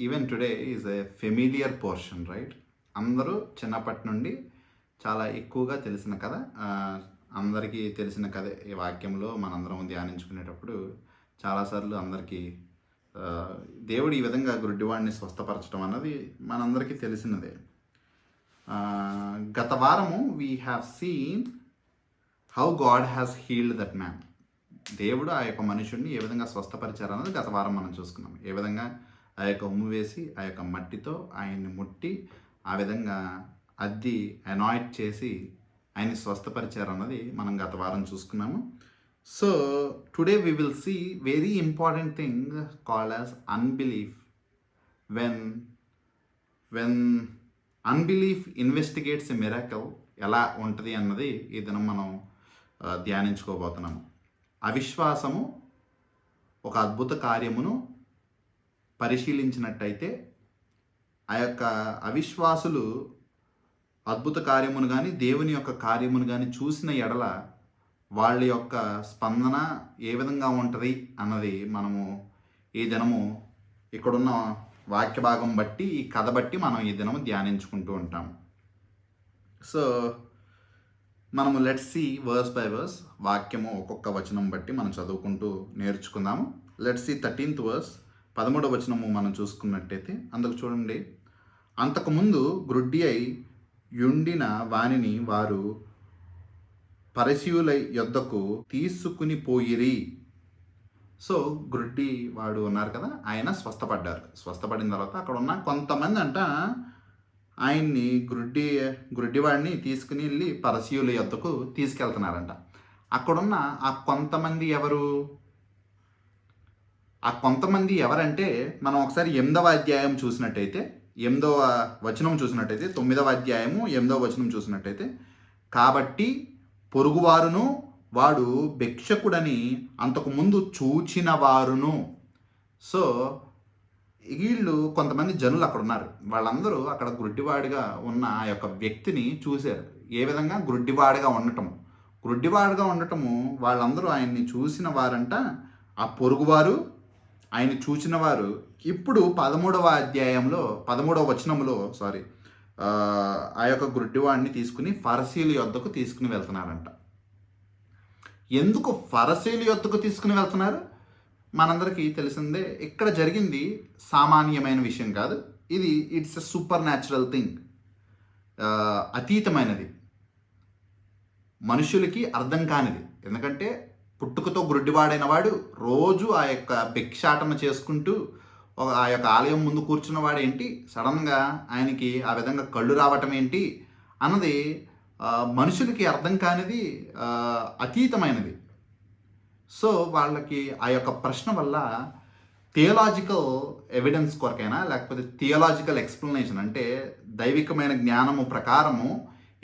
Even today is a familiar portion, right? అందరూ చిన్నప్పటి నుండి చాలా ఎక్కువగా తెలిసిన కథ. అందరికీ తెలిసిన కథ ఈ వాక్యంలో మనందరం ధ్యానించుకునేటప్పుడు చాలాసార్లు అందరికీ దేవుడు ఈ విధంగా గుడ్డివాడిని స్వస్థపరచడం అన్నది మనందరికీ తెలిసినదే. గత వారము we have seen how God has healed that man. దేవుడు ఆ యొక్క మనుషుడిని ఏ విధంగా స్వస్థపరిచారన్నది గత వారం మనం చూసుకున్నాం. ఏ విధంగా ఆ యొక్క ఉమ్ము వేసి ఆ యొక్క మట్టితో ఆయన్ని ముట్టి ఆ విధంగా అద్ది అనాయిట్ చేసి ఆయన్ని స్వస్థపరిచారన్నది మనం గత వారం చూసుకున్నాము. So today we will see very important thing called as unbelief. When unbelief investigates a miracle ఎలా ఉంటుంది అన్నది ఈ దినం మనం ధ్యానించుకోబోతున్నాము. అవిశ్వాసము ఒక అద్భుత కార్యమును పరిశీలించినట్టయితే ఆ యొక్క అవిశ్వాసులు అద్భుత కార్యమును కానీ దేవుని యొక్క కార్యమును కానీ చూసిన ఎడల వాళ్ళ యొక్క స్పందన ఏ విధంగా ఉంటుంది అన్నది మనము ఈ దినము ఇక్కడున్న వాక్య భాగం బట్టి ఈ కథ బట్టి మనం ఈ దినము ధ్యానించుకుంటూ ఉంటాము. సో మనము let's see verse by verse, వాక్యము ఒక్కొక్క వచనం బట్టి మనం చదువుకుంటూ నేర్చుకుందాము. లెట్స్ సీ 13th verse, 13వ వచనము మనం చూసుకున్నట్టయితే అందుకు చూడండి. అంతకుముందు గ్రుడ్డి అయి యుండిన వానిని వారు పరిసయ్యుల యొద్దకు తీసుకుని పోయిరి. సో గ్రుడ్డి వాడు ఉన్నారు కదా, ఆయన స్వస్థపడిన తర్వాత అక్కడ ఉన్న కొంతమంది అంట ఆయన్ని గ్రుడ్డివాడిని తీసుకుని వెళ్ళి పరిసయ్యుల యొద్దకు తీసుకెళ్తున్నారంట. అక్కడున్న ఆ కొంతమంది ఎవరు? ఆ కొంతమంది ఎవరంటే మనం ఒకసారి 8వ అధ్యాయం చూసినట్టయితే, 8వ వచనం చూసినట్టయితే, 9వ అధ్యాయము 8వ వచనం చూసినట్టయితే, కాబట్టి పొరుగువారును వాడు భిక్షకుడని అంతకుముందు చూచిన వారును. సో వీళ్ళు కొంతమంది జనులు అక్కడ ఉన్నారు. వాళ్ళందరూ అక్కడ గ్రుడ్డివాడిగా ఉన్న ఆ యొక్క వ్యక్తిని చూశారు. ఏ విధంగా? గ్రుడ్డివాడిగా ఉండటము వాళ్ళందరూ ఆయన్ని చూసిన వారంట. ఆ పొరుగువారు ఆయన్ని చూసిన వారు ఇప్పుడు 13వ అధ్యాయంలో 13వ వచనంలో ఆ యొక్క గ్రుడ్డివాడిని తీసుకుని ఫరిసీయుల యొద్దకు తీసుకుని వెళ్తున్నారంట. ఎందుకు ఫరిసీయుల యొద్దకు తీసుకుని వెళ్తున్నారు? మనందరికీ తెలిసిందే. ఇక్కడ జరిగింది సామాన్యమైన విషయం కాదు. It's a supernatural thing, అతీతమైనది, మనుషులకి అర్థం కానిది. ఎందుకంటే పుట్టుకతో గుడ్డివాడైన వాడు రోజు ఆ యొక్క భిక్షాటన చేసుకుంటూ ఆ యొక్క ఆలయం ముందు కూర్చున్న వాడు ఏంటి, సడన్గా ఆయనకి ఆ విధంగా కళ్ళు రావటం ఏంటి అన్నది మనుషులకి అర్థం కానిది, అతీతమైనది. సో వాళ్ళకి ఆ యొక్క ప్రశ్న వల్ల థియలాజికల్ ఎవిడెన్స్ కొరకైనా లేకపోతే థియలాజికల్ ఎక్స్ప్లెనేషన్ అంటే దైవికమైన జ్ఞానము ప్రకారము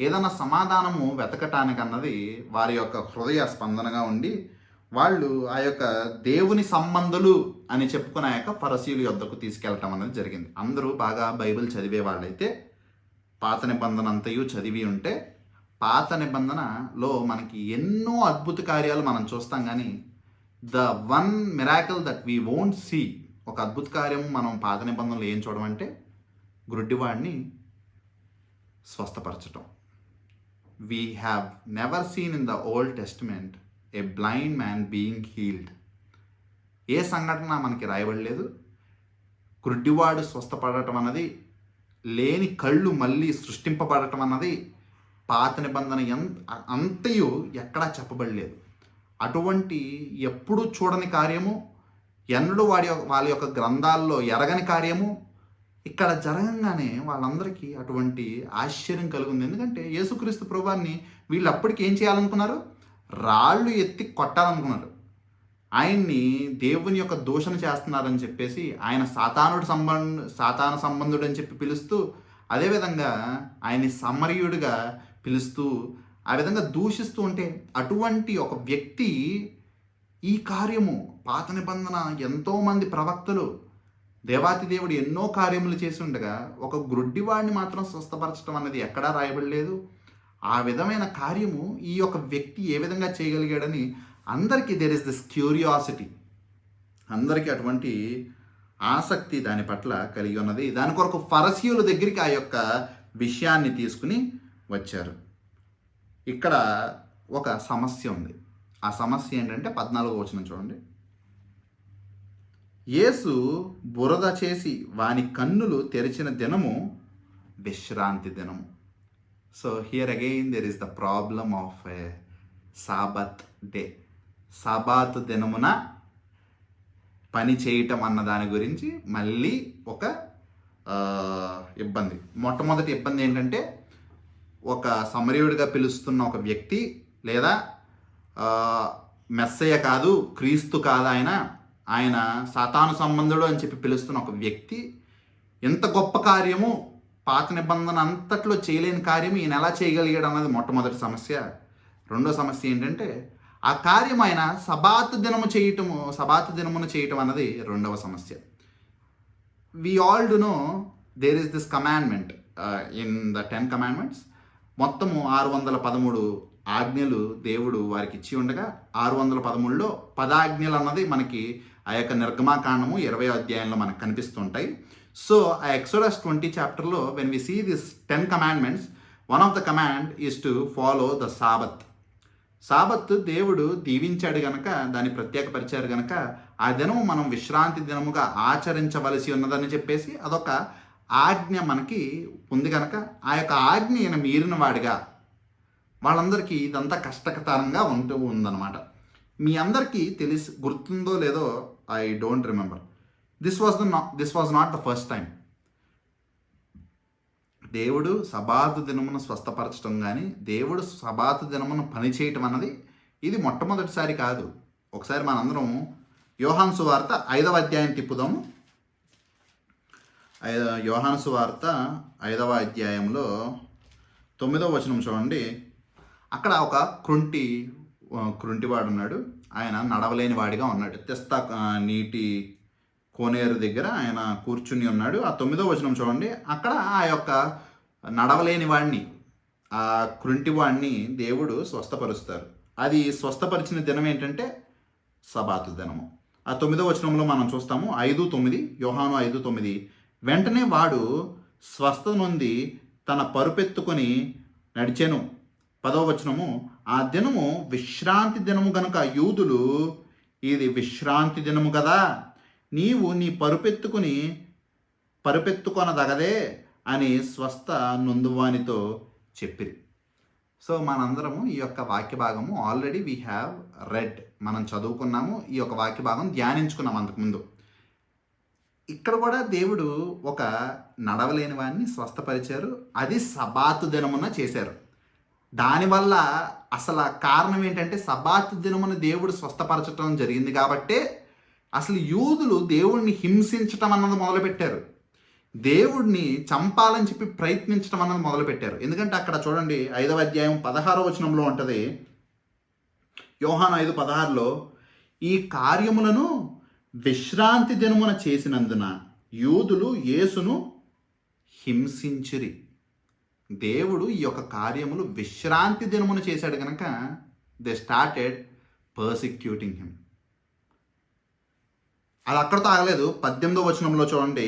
ఏదైనా సమాధానము వెతకటానికి అన్నది వారి యొక్క హృదయ స్పందనగా ఉండి వాళ్ళు ఆ యొక్క దేవుని సంబంధులు అని చెప్పుకున్న ఆ యొక్క ఫరిసీయుల యొద్దకు తీసుకెళ్ళటం అనేది జరిగింది. అందరూ బాగా బైబిల్ చదివే వాళ్ళైతే, పాత నిబంధన అంతయు చదివి ఉంటే, పాత నిబంధనలో మనకి ఎన్నో అద్భుత కార్యాలు మనం చూస్తాం. కానీ the one miracle that we won't see, ఒక అద్భుత కార్యము మనం పాత నిబంధనలు ఏం చూడమంటే గ్రుడ్డివాడిని స్వస్థపరచటం. We have never seen in the Old Testament a blind man being healed. ఏ సంఘటన మనకి రాయబడలేదు. గ్రుడ్డివాడు స్వస్థపడటం అన్నది, లేని కళ్ళు మళ్ళీ సృష్టింపబడటం అన్నది పాత నిబంధన అంతయు ఎక్కడా చెప్పబడలేదు. అటువంటి ఎప్పుడూ చూడని కార్యము, ఎన్నడూ వాళ్ళ యొక్క గ్రంథాల్లో ఎరగని కార్యము ఇక్కడ జరగంగానే వాళ్ళందరికీ అటువంటి ఆశ్చర్యం కలుగుంది. ఎందుకంటే యేసుక్రీస్తు ప్రభువాన్ని వీళ్ళు అప్పటికి ఏం చేయాలనుకున్నారు? రాళ్ళు ఎత్తి కొట్టాలనుకున్నారు. ఆయన్ని దేవుని యొక్క దూషణ చేస్తున్నారని చెప్పేసి ఆయన సాతాను సంబంధుడు అని చెప్పి పిలుస్తూ, అదేవిధంగా ఆయన్ని సమరయుడిగా పిలుస్తూ ఆ విధంగా దూషిస్తూ ఉంటే, అటువంటి ఒక వ్యక్తి ఈ కార్యము, పాత నిబంధన ఎంతోమంది ప్రవక్తలు, దేవాతి దేవుడు ఎన్నో కార్యములు చేసి ఉండగా ఒక గ్రుడ్డివాడిని మాత్రం స్వస్థపరచడం అనేది ఎక్కడా రాయబడలేదు. ఆ విధమైన కార్యము ఈ యొక్క వ్యక్తి ఏ విధంగా చేయగలిగాడని అందరికీ దేర్ ఇస్ దిస్ క్యూరియాసిటీ. అందరికీ అటువంటి ఆసక్తి దాని పట్ల కలిగి ఉన్నది. దాని కొరకు ఫరిసీయుల దగ్గరికి ఆ యొక్క విషయాన్ని తీసుకుని వచ్చారు. ఇక్కడ ఒక సమస్య ఉంది. ఆ సమస్య ఏంటంటే 14వ వచనం చూడండి. యేసు బురద చేసి వాని కన్నులు తెరిచిన దినము విశ్రాంతి దినము. So here again there is the problem of a Sabbath day. Sabbath దినమున పని చేయటం అన్న దాని గురించి మళ్ళీ ఒక ఇబ్బంది. మొట్టమొదటి ఇబ్బంది ఏంటంటే, ఒక సమరయుడిగా పిలుస్తున్న ఒక వ్యక్తి, లేదా మెస్సయ్య కాదు, క్రీస్తు కాదు, ఆయన సాతాను సంబంధుడు అని చెప్పి పిలుస్తున్న ఒక వ్యక్తి ఎంత గొప్ప కార్యము పాత నిబంధన అంతట్లో చేయలేని కార్యం ఈయన ఎలా చేయగలిగాడు అన్నది మొట్టమొదటి సమస్య. రెండో సమస్య ఏంటంటే, ఆ కార్యం ఆయన సబాతు దినమున చేయటం అన్నది రెండవ సమస్య. We all do know there is this commandment in the 10 commandments. మొత్తము 613 ఆజ్ఞలు దేవుడు వారికి ఇచ్చి ఉండగా 613లో 10 ఆజ్ఞలు అన్నది మనకి ఆ యొక్క నిర్గమాకాండము 20వ అధ్యాయంలో మనకు కనిపిస్తుంటాయి. సో ఆ ఎక్సోడస్ 20 చాప్టర్లో when we see this 10 commandments, one of the command is to follow the Sabbath దేవుడు దీవించాడు గనక, దాన్ని ప్రత్యేకపరిచారు గనక ఆ దినము మనం విశ్రాంతి దినముగా ఆచరించవలసి ఉన్నదని చెప్పేసి అదొక ఆజ్ఞ మనకి ఉంది కనుక, ఆ యొక్క ఆజ్ఞ ఈయన మీరిన వాడిగా వాళ్ళందరికీ ఇదంతా కష్టతరంగా ఉందన్నమాట. మీ అందరికీ గుర్తుందో లేదో, I don't remember, this was not the first time దేవుడు సబాతు దినమును స్వస్థపరచడం కానీ, దేవుడు సబాతు దినమును పనిచేయటం అన్నది ఇది మొట్టమొదటిసారి కాదు. ఒకసారి మనందరం యోహాను సువార్త 5వ అధ్యాయం తిప్పుదాము. యోహాను సువార్త 5వ అధ్యాయంలో 9వ వచనం చూడండి. అక్కడ ఒక కృంటివాడు ఉన్నాడు. ఆయన నడవలేని వాడిగా ఉన్నాడు. తెస్తా నీటి కోనేరు దగ్గర ఆయన కూర్చుని ఉన్నాడు. ఆ 9వ వచనం చూడండి. అక్కడ ఆ యొక్క నడవలేని వాడిని, ఆ కృంటివాడిని దేవుడు స్వస్థపరుస్తారు. అది స్వస్థపరిచిన దినం ఏంటంటే సబాతు దినము. ఆ 9వ వచనంలో మనం చూస్తాము. 5:9, యోహాను 5:9. వెంటనే వాడు స్వస్థ నొంది తన పరుపెత్తుకొని నడిచెను. 10వ వచనము, ఆ దినము విశ్రాంతి దినము గనుక యూదులు, ఇది విశ్రాంతి దినము కదా, నీవు నీ పరుపెత్తుకొనదగదే అని స్వస్థ నొందువానితో చెప్పిరి. సో మనందరము ఈ యొక్క వాక్య భాగము ఆల్రెడీ వీ హ్యావ్ రెడ్, మనం చదువుకున్నాము, ఈ యొక్క వాక్య భాగం ధ్యానించుకున్నాము అంతకుముందు. ఇక్కడ కూడా దేవుడు ఒక నడవలేని వాడిని స్వస్థపరిచారు. అది సబాతు దినమున చేశారు. దానివల్ల అసలు కారణం ఏంటంటే, సబాతు దినమున దేవుడు స్వస్థపరచడం జరిగింది కాబట్టే అసలు యూదులు దేవుడిని హింసించటం అన్నది మొదలుపెట్టారు. దేవుడిని చంపాలని చెప్పి ప్రయత్నించడం అన్నది మొదలుపెట్టారు. ఎందుకంటే అక్కడ చూడండి 5వ అధ్యాయం 16వ వచనంలో ఉంటుంది. యోహాను 5:16లో, ఈ కార్యములను విశ్రాంతి దినమున చేసినందున యూదులు యేసును హింసించిరి. దేవుడు ఈ యొక్క కార్యములు విశ్రాంతి దినమున చేశాడు కనుక దే స్టార్టెడ్ పర్సిక్యూటింగ్ హిమ్. అది అక్కడతో ఆగలేదు. 18వ వచనంలో చూడండి.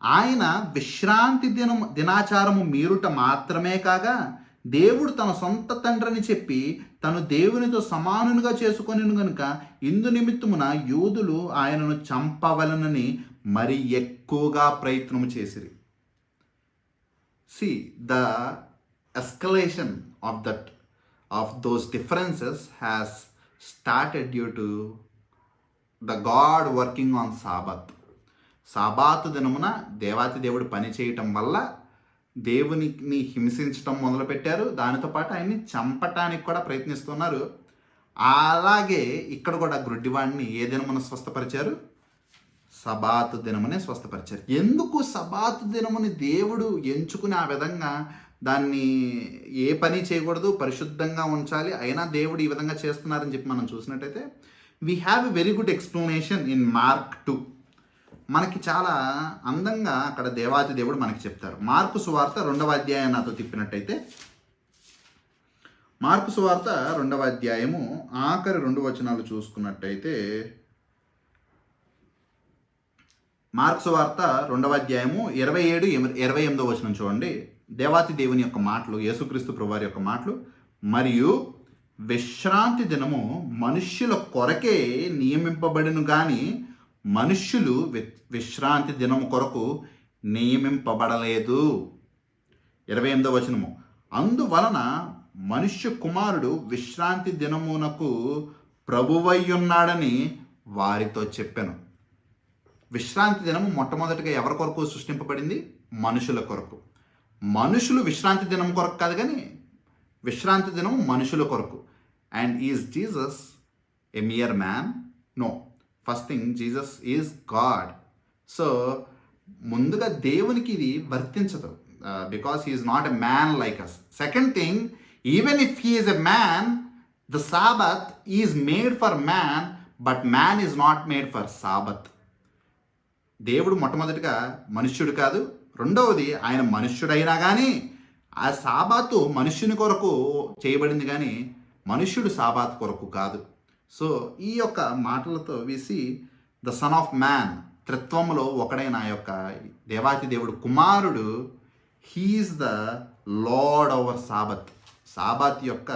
ఆయన విశ్రాంతి దినాచారము మీరుట మాత్రమే కాగా, దేవుడు తన సొంత తండ్రిని చెప్పి తను దేవునితో సమానునిగా చేసుకొని గనుక ఇందు నిమిత్తమున యూదులు ఆయనను చంపవలనని మరి ఎక్కువగా ప్రయత్నము చేసిరి. See, the escalation of those differences has started due to the God working on Sabbath. సాబాతు దినమున దేవాతి దేవుడు పని చేయటం వల్ల దేవుని హింసించటం మొదలుపెట్టారు. దానితో పాటు ఆయన్ని చంపటానికి కూడా ప్రయత్నిస్తున్నారు. అలాగే ఇక్కడ కూడా గుడ్డివాడిని ఏ దినమున స్వస్థపరిచారు? సబాతు దినమునే స్వస్థపరిచారు. ఎందుకు సబాతు దినముని దేవుడు ఎంచుకుని ఆ విధంగా దాన్ని ఏ పని చేయకూడదు, పరిశుద్ధంగా ఉంచాలి, అయినా దేవుడు ఈ విధంగా చేస్తున్నారని చెప్పి మనం చూసినట్టయితే we have a very good explanation in Mark 2. మనకి చాలా అందంగా అక్కడ దేవాతి దేవుడు మనకి చెప్తారు. మార్కు సువార్త 2వ అధ్యాయం నాతో తిప్పినట్టయితే, మార్కు సువార్త 2వ అధ్యాయము ఆఖరి 2 వచనాలు చూసుకున్నట్టయితే మార్క్స్ వార్త 2వ అధ్యాయము 27, 28 వచనం చూడండి. దేవాతి దేవుని యొక్క మాటలు, యేసుక్రీస్తు ప్రభువారి యొక్క మాటలు. మరియు విశ్రాంతి దినము మనుష్యుల కొరకే నియమింపబడిను గాని మనుష్యులు విశ్రాంతి దినము కొరకు నియమింపబడలేదు. 28వ వచనము, అందువలన మనుష్య కుమారుడు విశ్రాంతి దినమునకు ప్రభువయ్యున్నాడని వారితో చెప్పాను. విశ్రాంతి దినము మొట్టమొదటిగా ఎవరి కొరకు సృష్టింపబడింది? మనుషుల కొరకు. మనుషులు విశ్రాంతి దినం కొరకు కాదు, కానీ విశ్రాంతి దినం మనుషుల కొరకు. And is Jesus a mere man? No. First thing, Jesus is God. So ముందుగా దేవునికి ఇది వర్తించదు, because he is not a man like us. Second thing, even if he is a man, the Sabbath is made for man, but man is not made for Sabbath. దేవుడు మొట్టమొదటిగా మనుష్యుడు కాదు. రెండవది, ఆయన మనుష్యుడైనా కానీ ఆ సాబాతు మనుష్యుని కొరకు చేయబడింది, కానీ మనుష్యుడు సాబాత్ కొరకు కాదు. సో ఈ యొక్క మాటలతో వేసి ద సన్ ఆఫ్ మ్యాన్, త్రిత్వములో ఒకడైన ఆ యొక్క దేవాతి దేవుడు కుమారుడు, he's the Lord over Sabbath. Sabbath యొక్క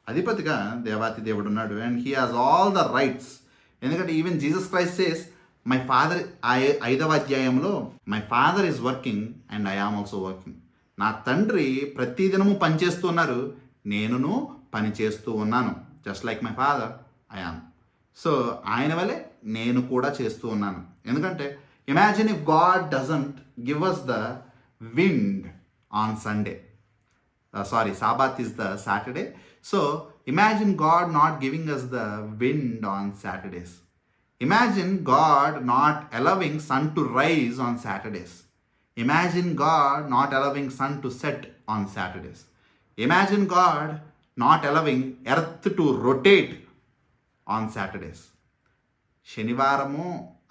అధిపతిగా దేవాతి దేవుడు ఉన్నాడు. And he has all the rights. ఎందుకంటే even Jesus Christ says, my father, 5వ అధ్యాయంలో, my father is working and I am also working. నా తండ్రి ప్రతిదినము పనిచేస్తూ ఉన్నారు, నేనును పని చేస్తూ ఉన్నాను. Just like my father I am. So ఆయన వల్లే నేను కూడా చేస్తూ ఉన్నాను. ఎందుకంటే imagine if God doesn't give us the wind on Sunday, sorry, Sabbath is the Saturday. So imagine God not giving us the wind on Saturdays. Imagine God not allowing sun to rise on Saturdays. Imagine God not allowing sun to set on Saturdays. Imagine God not allowing earth to rotate on Saturdays. శనివారము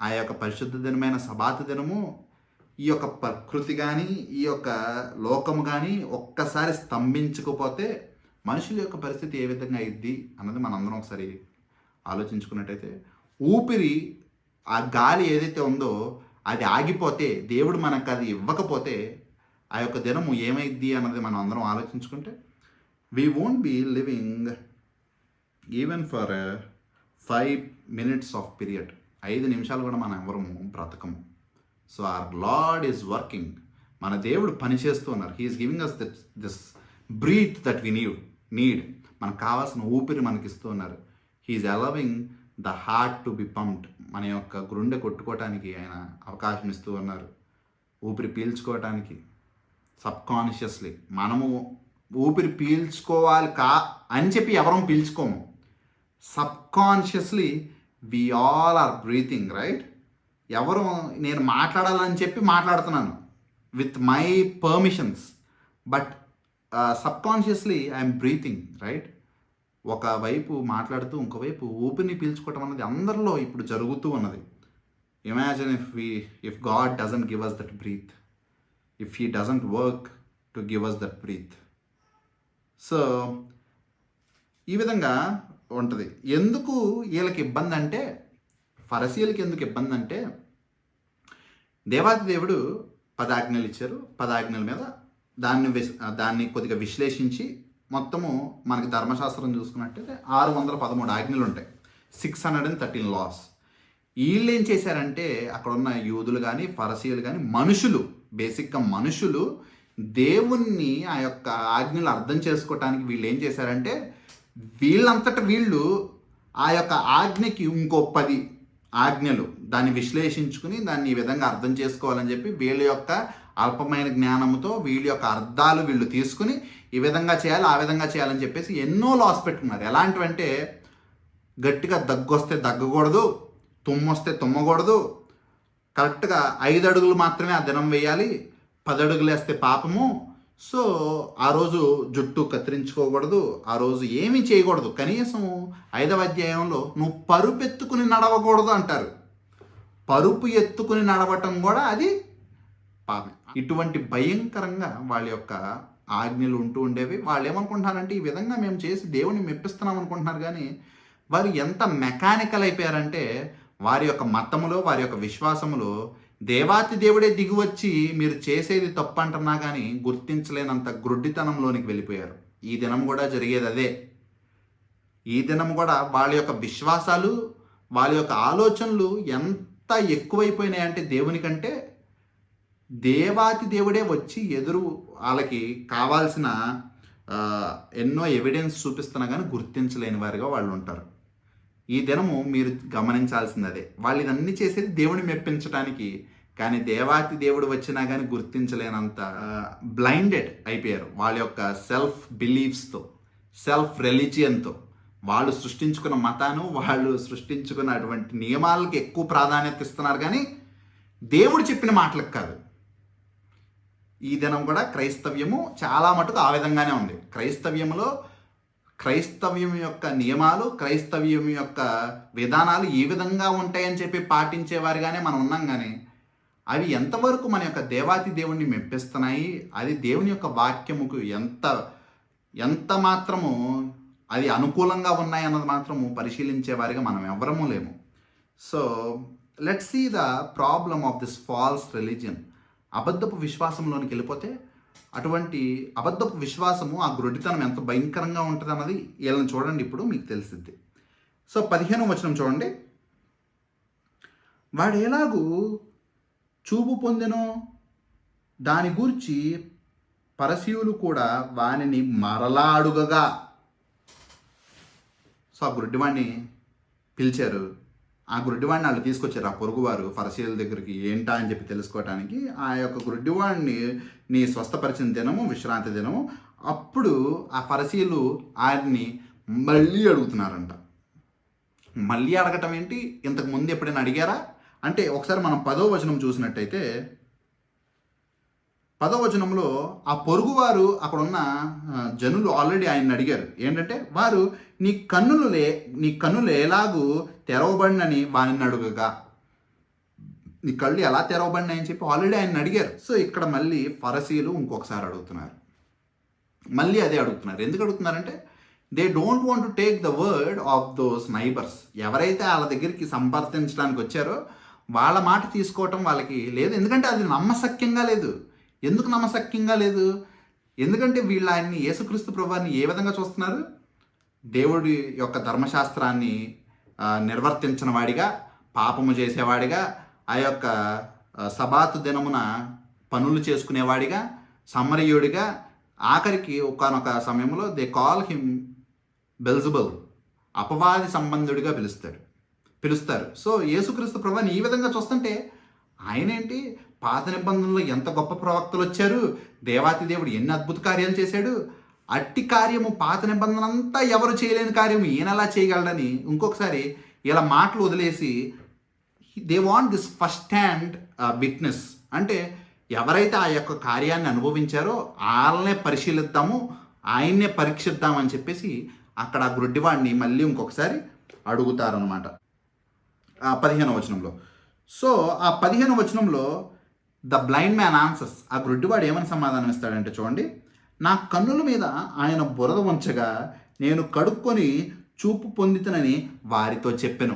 ఆ యొక్క పరిశుద్ధ దినమైన సబాతు దినము, ఈ యొక్క ప్రకృతి కానీ ఈ యొక్క లోకము కానీ ఒక్కసారి స్తంభించకపోతే మనుషుల యొక్క పరిస్థితి ఏ విధంగా అయ్యిద్ది అన్నది మనందరం ఒకసారి ఆలోచించుకున్నట్టయితే, ఊపిరి, ఆ గాలి ఏదైతే ఉందో అది ఆగిపోతే, దేవుడు మనకు అది ఇవ్వకపోతే ఆ యొక్క దినము ఏమైద్ది అన్నది మనం అందరం ఆలోచించుకుంటే, we won't be living even for 5 minutes of period. 5 నిమిషాలు కూడా మనం ఎవరము బ్రతకము. So our Lord is working. మన దేవుడు పని చేస్తూ ఉన్నారు. He's giving us this breath that we need. మనకు కావాల్సిన ఊపిరి మనకి ఇస్తూ ఉన్నారు. He's allowing the heart to be pumped. మన యొక్క గుండె కొట్టుకోవటానికి ఆయన అవకాశం ఇస్తూ ఉన్నారు. ఊపిరి పీల్చుకోవటానికి సబ్కాన్షియస్లీ మనము ఊపిరి పీల్చుకోవాలి అని చెప్పి ఎవరం పీల్చుకోము. Subconsciously we all are breathing, right? ఎవరు, నేను మాట్లాడాలని చెప్పి మాట్లాడుతున్నాను with my permissions, but subconsciously I'm breathing, right? ఒకవైపు మాట్లాడుతూ ఇంకోవైపు ఊపిరిని పీల్చుకోవటం అన్నది అందరిలో ఇప్పుడు జరుగుతూ ఉన్నది. Imagine if God doesn't give us that breath, if he doesn't work to give us that breath. So ఈ విధంగా ఉంటుంది. ఎందుకు వీళ్ళకి ఇబ్బంది అంటే, ఫరిసీయులకి ఎందుకు ఇబ్బంది అంటే, దేవాది దేవుడు 10 ఆజ్ఞలు ఇచ్చారు. 10 ఆజ్ఞల మీద దాన్ని కొద్దిగా విశ్లేషించి మొత్తము మనకి ధర్మశాస్త్రం చూసుకున్నట్టయితే 613 ఆజ్ఞలు ఉంటాయి, 613 laws. వీళ్ళు ఏం చేశారంటే, అక్కడ ఉన్న యూదులు కానీ ఫరిసీయులు కానీ మనుషులు, బేసిక్గా మనుషులు దేవుణ్ణి ఆ యొక్క ఆజ్ఞలు అర్థం చేసుకోవటానికి వీళ్ళు ఏం చేశారంటే, వీళ్ళంతట వీళ్ళు ఆ యొక్క ఆజ్ఞకి ఇంకో 10 ఆజ్ఞలు దాన్ని విశ్లేషించుకుని దాన్ని ఈ విధంగా అర్థం చేసుకోవాలని చెప్పి వీళ్ళ యొక్క అల్పమైన జ్ఞానంతో వీళ్ళ యొక్క అర్థాలు వీళ్ళు తీసుకుని ఈ విధంగా చేయాలి, ఆ విధంగా చేయాలని చెప్పేసి ఎన్నో లాస్ పెట్టుకున్నారు. ఎలాంటివంటే, గట్టిగా దగ్గొస్తే దగ్గకూడదు, తుమ్మొస్తే తుమ్మకూడదు, కరెక్ట్గా 5 అడుగులు మాత్రమే ఆ దినం వేయాలి, 10 అడుగులు వేస్తే పాపము. సో ఆ రోజు జుట్టు కత్తిరించుకోకూడదు, ఆ రోజు ఏమీ చేయకూడదు. కనీసం 5వ అధ్యాయంలో నువ్వు పరుపు ఎత్తుకుని నడవకూడదు అంటారు. పరుపు ఎత్తుకుని నడవటం కూడా అది పాపం. ఇటువంటి భయంకరంగా వాళ్ళ యొక్క ఆజ్ఞలు ఉంటూ ఉండేవి. వాళ్ళు ఏమనుకుంటున్నారంటే, ఈ విధంగా మేము చేసి దేవుని మెప్పిస్తున్నాం అనుకుంటున్నారు. కానీ వారు ఎంత మెకానికల్ అయిపోయారంటే, వారి యొక్క మతములో, వారి యొక్క విశ్వాసములో దేవాతి దేవుడే దిగివచ్చి మీరు చేసేది తప్పు అంటున్నా కానీ గుర్తించలేనంత గ్రుడ్డితనంలోనికి వెళ్ళిపోయారు. ఈ దినం కూడా జరిగేది అదే. ఈ దినం కూడా వాళ్ళ యొక్క విశ్వాసాలు, వాళ్ళ యొక్క ఆలోచనలు ఎంత ఎక్కువైపోయినాయంటే దేవుని కంటే, దేవాతి దేవుడే వచ్చి ఎదురు వాళ్ళకి కావాల్సిన ఎన్నో ఎవిడెన్స్ చూపిస్తున్నా కానీ గుర్తించలేని వారిగా వాళ్ళు ఉంటారు. ఈ దినము మీరు గమనించాల్సింది అదే. వాళ్ళు ఇదన్నీ చేసేది దేవుని మెప్పించడానికి, కానీ దేవాతి దేవుడు వచ్చినా కానీ గుర్తించలేనంత బ్లైండెడ్ అయిపోయారు వాళ్ళ యొక్క సెల్ఫ్ బిలీఫ్స్తో, సెల్ఫ్ రిలీజియన్తో. వాళ్ళు సృష్టించుకున్న మతాను, వాళ్ళు సృష్టించుకున్నటువంటి నియమాలకి ఎక్కువ ప్రాధాన్యత ఇస్తున్నారు కానీ దేవుడు చెప్పిన మాటలకు కాదు. ఈ దినం కూడా క్రైస్తవ్యము చాలా మటుకు ఆ విధంగానే ఉంది. క్రైస్తవ్యం యొక్క నియమాలు, క్రైస్తవ్యం యొక్క విధానాలు ఈ విధంగా ఉంటాయని చెప్పి పాటించేవారుగానే మనం ఉన్నాం. కానీ అవి ఎంతవరకు మన యొక్క దేవాతి దేవుణ్ణి మెప్పిస్తున్నాయి, అది దేవుని యొక్క వాక్యముకు ఎంత మాత్రము అది అనుకూలంగా ఉన్నాయి అన్నది మాత్రము పరిశీలించేవారిగా మనం ఎవరము లేము. So let's see the problem of this false religion. అబద్ధపు విశ్వాసంలోనికి వెళ్ళిపోతే అటువంటి అబద్ధపు విశ్వాసము, ఆ గ్రుడ్డితనం ఎంత భయంకరంగా ఉంటుంది అన్నది వీళ్ళని చూడండి, ఇప్పుడు మీకు తెలిసిద్ది. సో 15వ వచనం చూడండి. వాడు ఎలాగూ చూపు పొందెనో దాని గూర్చి పరసీయులు కూడా వానిని మరలా అడుగగా. సో ఆ గుడ్డివాడిని పిలిచారు. ఆ గుడ్డివాడిని వాళ్ళు తీసుకొచ్చారు, ఆ పొరుగువారు ఫరిసీయుల దగ్గరికి, ఏంటా అని చెప్పి తెలుసుకోవటానికి. ఆ యొక్క గుడ్డివాడిని నీ స్వస్థపరిచిన దినము విశ్రాంతి దినము. అప్పుడు ఆ ఫరిసీయులు ఆయన్ని మళ్ళీ అడుగుతున్నారంట. మళ్ళీ అడగటం ఏంటి? ఇంతకు ముందు ఎప్పుడైనా అడిగారా అంటే, ఒకసారి మనం 10వ వచనం చూసినట్టయితే, 10వ వచనంలో ఆ పొరుగువారు, అక్కడ ఉన్న జనులు ఆల్రెడీ ఆయన్ని అడిగారు. ఏంటంటే, వారు నీ కన్నులు ఎలాగూ తెరవబడినని వారిని అడుగగా. నీ కళ్ళు ఎలా తెరవబడినాయని చెప్పి ఆల్రెడీ ఆయన అడిగారు. సో ఇక్కడ మళ్ళీ ఫరిసీయులు ఇంకొకసారి అడుగుతున్నారు. మళ్ళీ అదే అడుగుతున్నారు. ఎందుకు అడుగుతున్నారంటే, they don't want to take the word of those neighbours. ఎవరైతే వాళ్ళ దగ్గరికి సంప్రదించడానికి వచ్చారో వాళ్ళ మాట తీసుకోవటం వాళ్ళకి లేదు. ఎందుకంటే అది నమ్మశక్యంగా లేదు. ఎందుకు నమ్మశక్యంగా లేదు? ఎందుకంటే వీళ్ళు ఆయన్ని, యేసుక్రీస్తు ప్రభువాన్ని ఏ విధంగా చూస్తున్నారు? దేవుడి యొక్క ధర్మశాస్త్రాన్ని నిర్వర్తించిన వాడిగా, పాపము చేసేవాడిగా, ఆ యొక్క సబాతు దినమున పనులు చేసుకునేవాడిగా, సమరయుడిగా, ఆఖరికి ఒకానొక సమయంలో దే కాల్ హిమ్ బెల్జబుల్, అపవాది సంబంధుడిగా పిలుస్తారు. సో యేసుక్రీస్తు ప్రభువాన్ని ఈ విధంగా చూస్తుంటే, ఆయనేంటి, పాత నిబంధనలో ఎంత గొప్ప ప్రవక్తలు వచ్చారు, దేవాతి దేవుడు ఎన్ని అద్భుత కార్యాలు చేశాడు, అట్టి కార్యము పాత నిబంధన అంతా ఎవరు చేయలేని కార్యము ఈయన ఎలా చేయగలడని ఇంకొకసారి ఇలా మాటలు వదిలేసి, they want this first hand witness. అంటే ఎవరైతే ఆ యొక్క కార్యాన్ని అనుభవించారో వాళ్ళనే పరిశీలిద్దాము, ఆయన్నే పరీక్షిద్దామని చెప్పేసి అక్కడ ఆ గుడ్డివాడిని మళ్ళీ ఇంకొకసారి అడుగుతారనమాట 15వ వచనంలో. సో ఆ 15వ వచనంలో ద బ్లైండ్ మ్యాన్ ఆన్సర్స్. ఆ గుడ్డివాడు ఏమని సమాధానం ఇస్తాడంటే చూడండి, నా కన్నుల మీద ఆయన బురద ఉంచగా నేను కడుక్కొని చూపు పొందితనని వారితో చెప్పెను.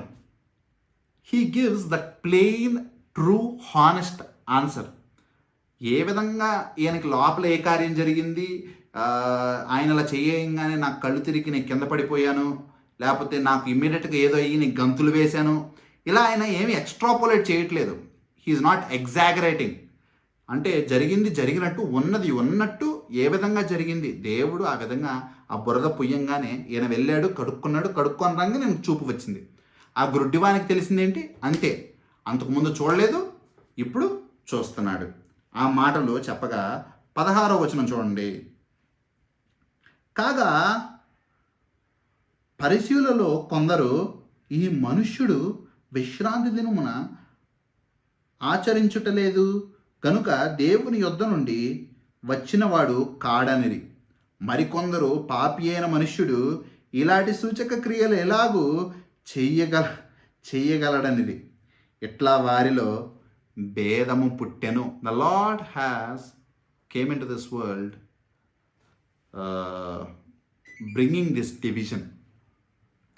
He gives the plain true honest answer. ఏ విధంగా ఈయనకి లోపల ఏ కార్యం జరిగింది, ఆయన అలా చేయగానే నాకు కళ్ళు తిరిగి నేను కింద పడిపోయాను, లేకపోతే నాకు ఇమ్మీడియట్గా ఏదో అయ్యి నేను గంతులు వేశాను, ఇలా ఆయన ఏమి ఎక్స్ట్రాపోలేట్ చేయట్లేదు. He is not exaggerating. అంటే జరిగినట్టు ఉన్నది ఉన్నట్టు ఏ విధంగా జరిగింది, దేవుడు ఆ విధంగా ఆ బురద పుయ్యంగానే ఈయన వెళ్ళాడు, కడుక్కొని రంగా నేను చూపు వచ్చింది. ఆ గుడ్డివానికి తెలిసిందేంటి, అంతే, అంతకుముందు చూడలేదు, ఇప్పుడు చూస్తున్నాడు. ఆ మాటలు చెప్పగా 16వ వచనం చూడండి. కాగా పరిసయ్యులలో కొందరు, ఈ మనుష్యుడు విశ్రాంతి దినమున ఆచరించుటలేదు కనుక దేవుని యొద్ద నుండి వచ్చినవాడు కాడనిరి. మరికొందరు, పాపి అయిన మనుష్యుడు ఇలాంటి సూచక క్రియలు ఎలాగూ చెయ్యగలడనిది. ఇట్లా వారిలో భేదము పుట్టెను. The lord has came in to this world bringing this division.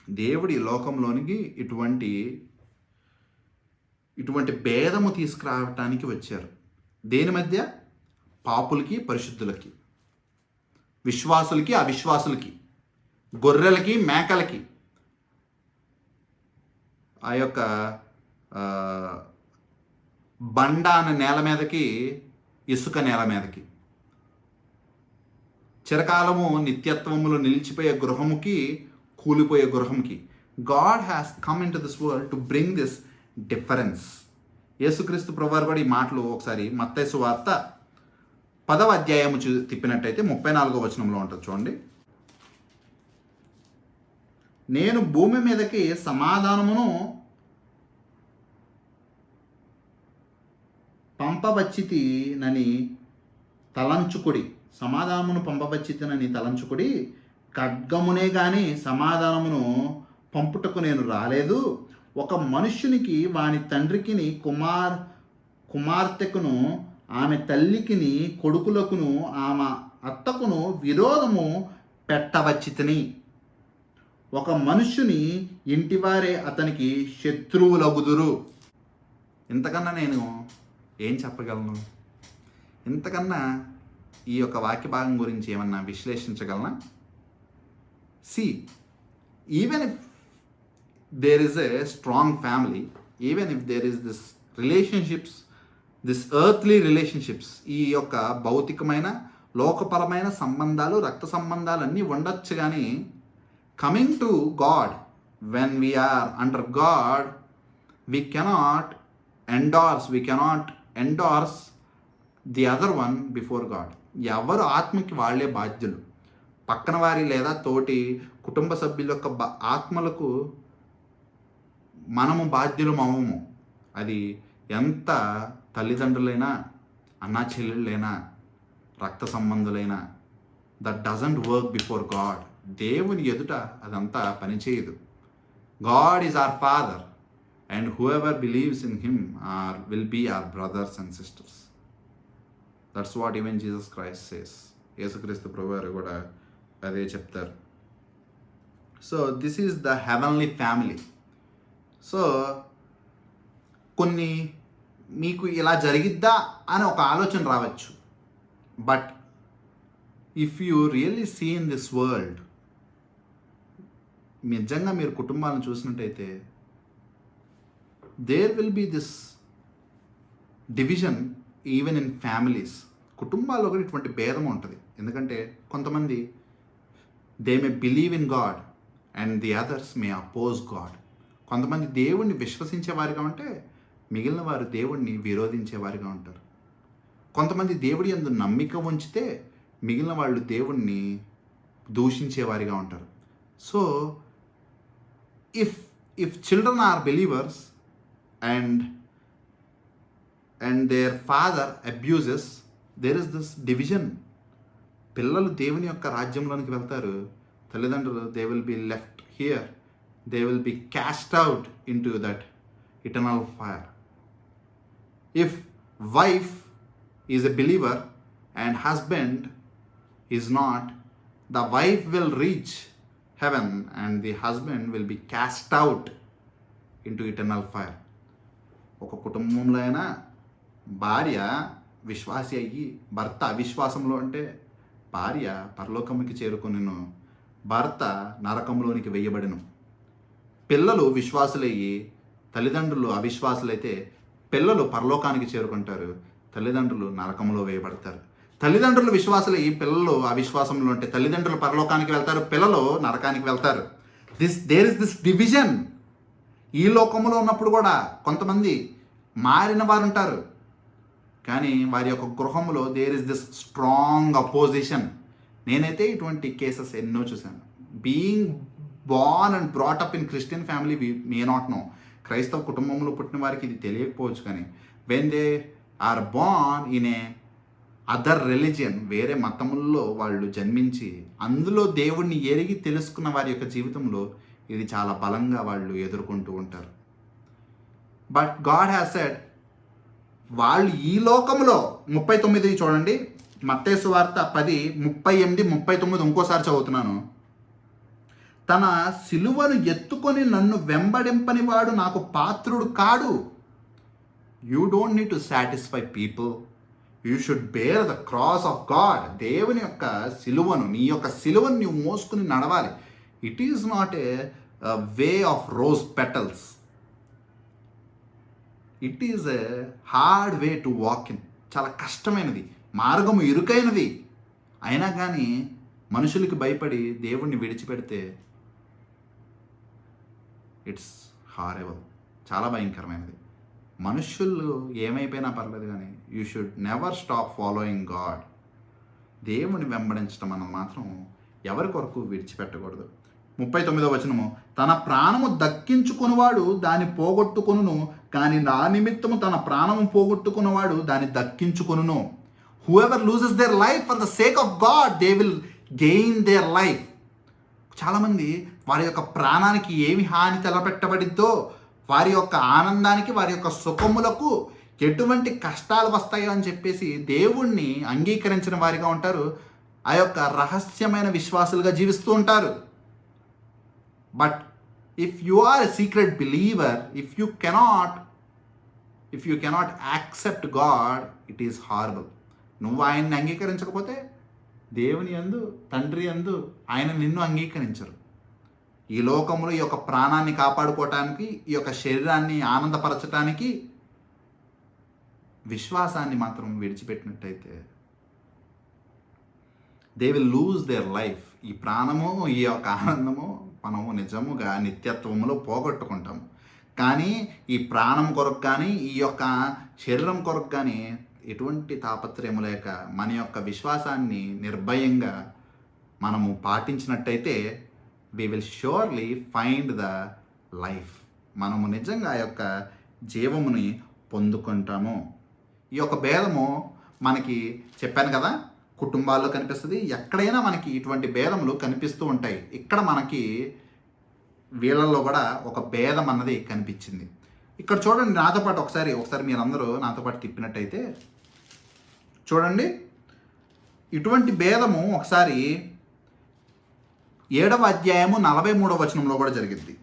దేవుడి లోకంలోనికి ఇటువంటి ఇటువంటి భేదము తీసుకురావటానికి వచ్చారు. దేని మధ్య? పాపులకి పరిశుద్ధులకి, విశ్వాసులకి అవిశ్వాసులకి, గొర్రెలకి మేకలకి, ఆ యొక్క బండ అనే నేల మీదకి, ఇసుక నేల మీదకి, చిరకాలము నిత్యత్వములో నిలిచిపోయే గృహముకి, కూలిపోయే గృహంకి. God has come into this world to bring this difference. యేసుక్రీస్తు ప్రభువారు కూడా ఈ మాటలు ఒకసారి మత్తయి సువార్త 10వ అధ్యాయము తిప్పినట్టయితే 34వ వచనంలో ఉంటుంది చూడండి. నేను భూమి మీదకి సమాధానమును పంపవచ్చితినని తలంచుకుడి, సమాధానమును పంపవచ్చితినని తలంచుకుడి, ఖడ్గమునే గాని సమాధానమును పంపుటకు నేను రాలేదు. ఒక మనుష్యునికి వాని తండ్రికిని కుమార్తెకును ఆమె తల్లికిని కొడుకులకును ఆమె అత్తకును విరోధము పెట్టవచ్చితిని. ఒక మనుష్యుని ఇంటివారే అతనికి శత్రువులగుదురు. ఇంతకన్నా నేను ఏం చెప్పగలను? ఇంతకన్నా ఈ యొక్క వాక్య భాగం గురించి ఏమన్నా విశ్లేషించగలనా? See, even if there is a strong family, even if there is this relationships, this earthly relationships, ఈ యొక్క భౌతికమైన లోకపరమైన సంబంధాలు, రక్త సంబంధాలు అన్నీ ఉండొచ్చు, కానీ coming to God, when we are under God, we cannot endorse the other one before God. ఎవరు ఆత్మకి వాళ్ళే బాధ్యులు. పక్కన వారి లేదా తోటి కుటుంబ సభ్యుల యొక్క ఆత్మలకు మనము బాధ్యులు అవ్వము. అది ఎంత తల్లిదండ్రులైనా, అన్నా చెల్లెళ్ళైనా, రక్త సంబంధులైనా, that doesn't work before God. దేవుని ఎదుట అదంతా పనిచేయదు. God is our father and whoever believes in him will be our brothers and sisters. That's what even Jesus Christ says. యేసుక్రీస్తు ప్రభువారు కూడా అదే చెప్తారు. So this is the heavenly family. So కొన్ని మీకు ఇలా జరిగిద్దా అని ఒక ఆలోచన రావచ్చు. But if you really see in this world, నిజంగా మీరు కుటుంబాలను చూసినట్టయితే there will be this division even in families. కుటుంబాల్లో కూడా ఇటువంటి భేదం ఉంటుంది. ఎందుకంటే కొంతమంది they may believe in God and the others May oppose God. కొంతమంది దేవుణ్ణి విశ్వసించేవారిగా ఉంటే మిగిలిన వారు దేవుణ్ణి విరోధించేవారిగా ఉంటారు. కొంతమంది దేవుడి యందు నమ్మిక ఉంచితే మిగిలిన వాళ్ళు దేవుణ్ణి దూషించేవారిగా ఉంటారు. So if children are believers and their father abuses, there is this division. పిల్లలు దేవుని యొక్క రాజ్యంలోనికి వెళ్తారు, తల్లిదండ్రులు they will be left here, they will be cast out into that eternal fire. If wife is a believer and husband is not, the wife will reach heaven and the husband will be cast out into eternal fire. ఒక కుటుంబంలో అయినా భార్య విశ్వాసి అయ్యి భర్త అవిశ్వాసంలో అంటే భార్య పరలోకముకి చేరుకొనిను, భర్త నరకంలోనికి వెయ్యబడిను. పిల్లలు విశ్వాసులయ్యి తల్లిదండ్రులు అవిశ్వాసులైతే పిల్లలు పరలోకానికి చేరుకుంటారు, తల్లిదండ్రులు నరకంలో వేయబడతారు. తల్లిదండ్రులు విశ్వాసులయ్యి పిల్లలు అవిశ్వాసంలో ఉంటే తల్లిదండ్రులు పరలోకానికి వెళ్తారు, పిల్లలు నరకానికి వెళ్తారు. There is this division. ఈ లోకంలో ఉన్నప్పుడు కూడా కొంతమంది మారిన వారు ఉంటారు, కానీ వారి యొక్క గృహంలో there is this strong opposition. నేనైతే ఇటువంటి కేసెస్ ఎన్నో చూశాను. Being born and brought up in Christian family, we may not know. క్రైస్తవ కుటుంబంలో పుట్టిన వారికి ఇది తెలియకపోవచ్చు, కానీ when they are born in a other religion, వేరే మతముల్లో వాళ్ళు జన్మించి అందులో దేవుణ్ణి ఎరిగి తెలుసుకున్న వారి యొక్క జీవితంలో ఇది చాలా బలంగా వాళ్ళు ఎదుర్కొంటూ ఉంటారు. బట్ గాడ్ హ్యాస్ సెడ్, వాళ్ళు ఈ లోకంలో 39 చూడండి, మత్తయి సువార్త 10:38-39 ఇంకోసారి చదువుతున్నాను. తన సిలువను ఎత్తుకొని నన్ను వెంబడింపని వాడు నాకు పాత్రుడు కాడు. You don't need to satisfy people. You should bear the cross of God. దేవుని యొక్క సిలువను, నీ యొక్క సిలువను నువ్వు మోసుకుని నడవాలి. It is not a way of rose petals. It is a hard way to walk in. చాలా కష్టమైనది, మార్గము ఇరుకైనది. అయినా కానీ మనుషులకి భయపడి దేవుణ్ణి విడిచిపెడితే ఇట్స్ హారెబుల్, చాలా భయంకరమైనది. మనుషులు ఏమైపోయినా పర్లేదు కానీ you should never stop following God. దేవుని వెంబడించడం మనం మాత్రం ఎవరి కొరకు విడిచిపెట్టకూడదు. 39వ వచనము, తన ప్రాణము దక్కించుకున్నవాడు దాన్ని పోగొట్టుకొనును, కానీ నా నిమిత్తము తన ప్రాణము పోగొట్టుకున్నవాడు దాన్ని దక్కించుకొనును. Whoever loses their life for the sake of God, they will gain their life. చాలామంది వారి యొక్క ప్రాణానికి ఏమి హాని తలపెట్టబడిద్దో, వారి యొక్క ఆనందానికి, వారి యొక్క సుఖములకు ఎటువంటి కష్టాలు వస్తాయో అని చెప్పేసి దేవుణ్ణి అంగీకరించిన వారిగా ఉంటారు. ఆ యొక్క రహస్యమైన విశ్వాసులుగా జీవిస్తూ ఉంటారు. But if you are a secret believer, if you cannot accept God, it is horrible. నువ్వు ఆయన్ని అంగీకరించకపోతే దేవుని యందు, తండ్రి యందు ఆయన నిన్ను అంగీకరించరు. ఈ లోకంలో ఈ యొక్క ప్రాణాన్ని కాపాడుకోవటానికి, ఈ యొక్క శరీరాన్ని ఆనందపరచటానికి విశ్వాసాన్ని మాత్రం విడిచిపెట్టినట్టయితే they will lose their life. ఈ ప్రాణము, ఈ యొక్క ఆనందము మనము నిజముగా నిత్యత్వములో పోగొట్టుకుంటాము. కానీ ఈ ప్రాణం కొరకు కానీ, ఈ యొక్క శరీరం కొరకు కానీ ఎటువంటి తాపత్రయము లేక మన యొక్క విశ్వాసాన్ని నిర్భయంగా మనము పాటించినట్టయితే we will surely find the life. మనము నిజంగా ఆ యొక్క జీవముని పొందుకుంటాము. ఈ యొక్క భేదము మనకి చెప్పాను కదా, కుటుంబాల్లో కనిపిస్తుంది. ఎక్కడైనా మనకి ఇటువంటి భేదములు కనిపిస్తూ ఉంటాయి. ఇక్కడ మనకి వీళ్ళల్లో కూడా ఒక భేదం అన్నది కనిపించింది. ఇక్కడ చూడండి, నాతో పాటు ఒకసారి మీరందరూ నాతో పాటు తిప్పినట్టయితే చూడండి. ఇటువంటి భేదము ఒకసారి 7వ అధ్యాయము 43వ వచనంలో కూడా జరిగింది.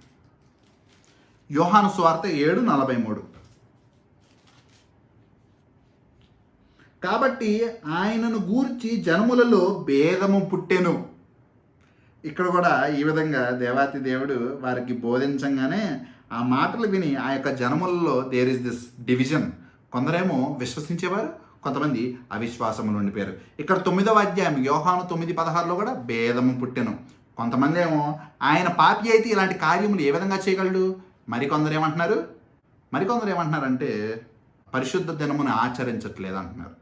యోహాను సువార్త 7:43. కాబట్టి ఆయనను గూర్చి జనములలో భేదము పుట్టెను. ఇక్కడ కూడా ఈ విధంగా దేవాతి దేవుడు వారికి బోధించంగానే ఆ మాటలు విని ఆ యొక్క జనములలో దేర్ ఇస్ దిస్ డివిజన్. కొందరేమో విశ్వసించేవారు, కొంతమంది అవిశ్వాసములు ఉండిపోయారు. ఇక్కడ 9వ అధ్యాయం యోహాను 9:16లో కూడా భేదము పుట్టెను. కొంతమంది ఏమో ఆయన పాపి అయితే ఇలాంటి కార్యములు ఏ విధంగా చేయగలడు. మరికొందరు ఏమంటున్నారంటే పరిశుద్ధ దినమును ఆచరించట్లేదు అంటున్నారు.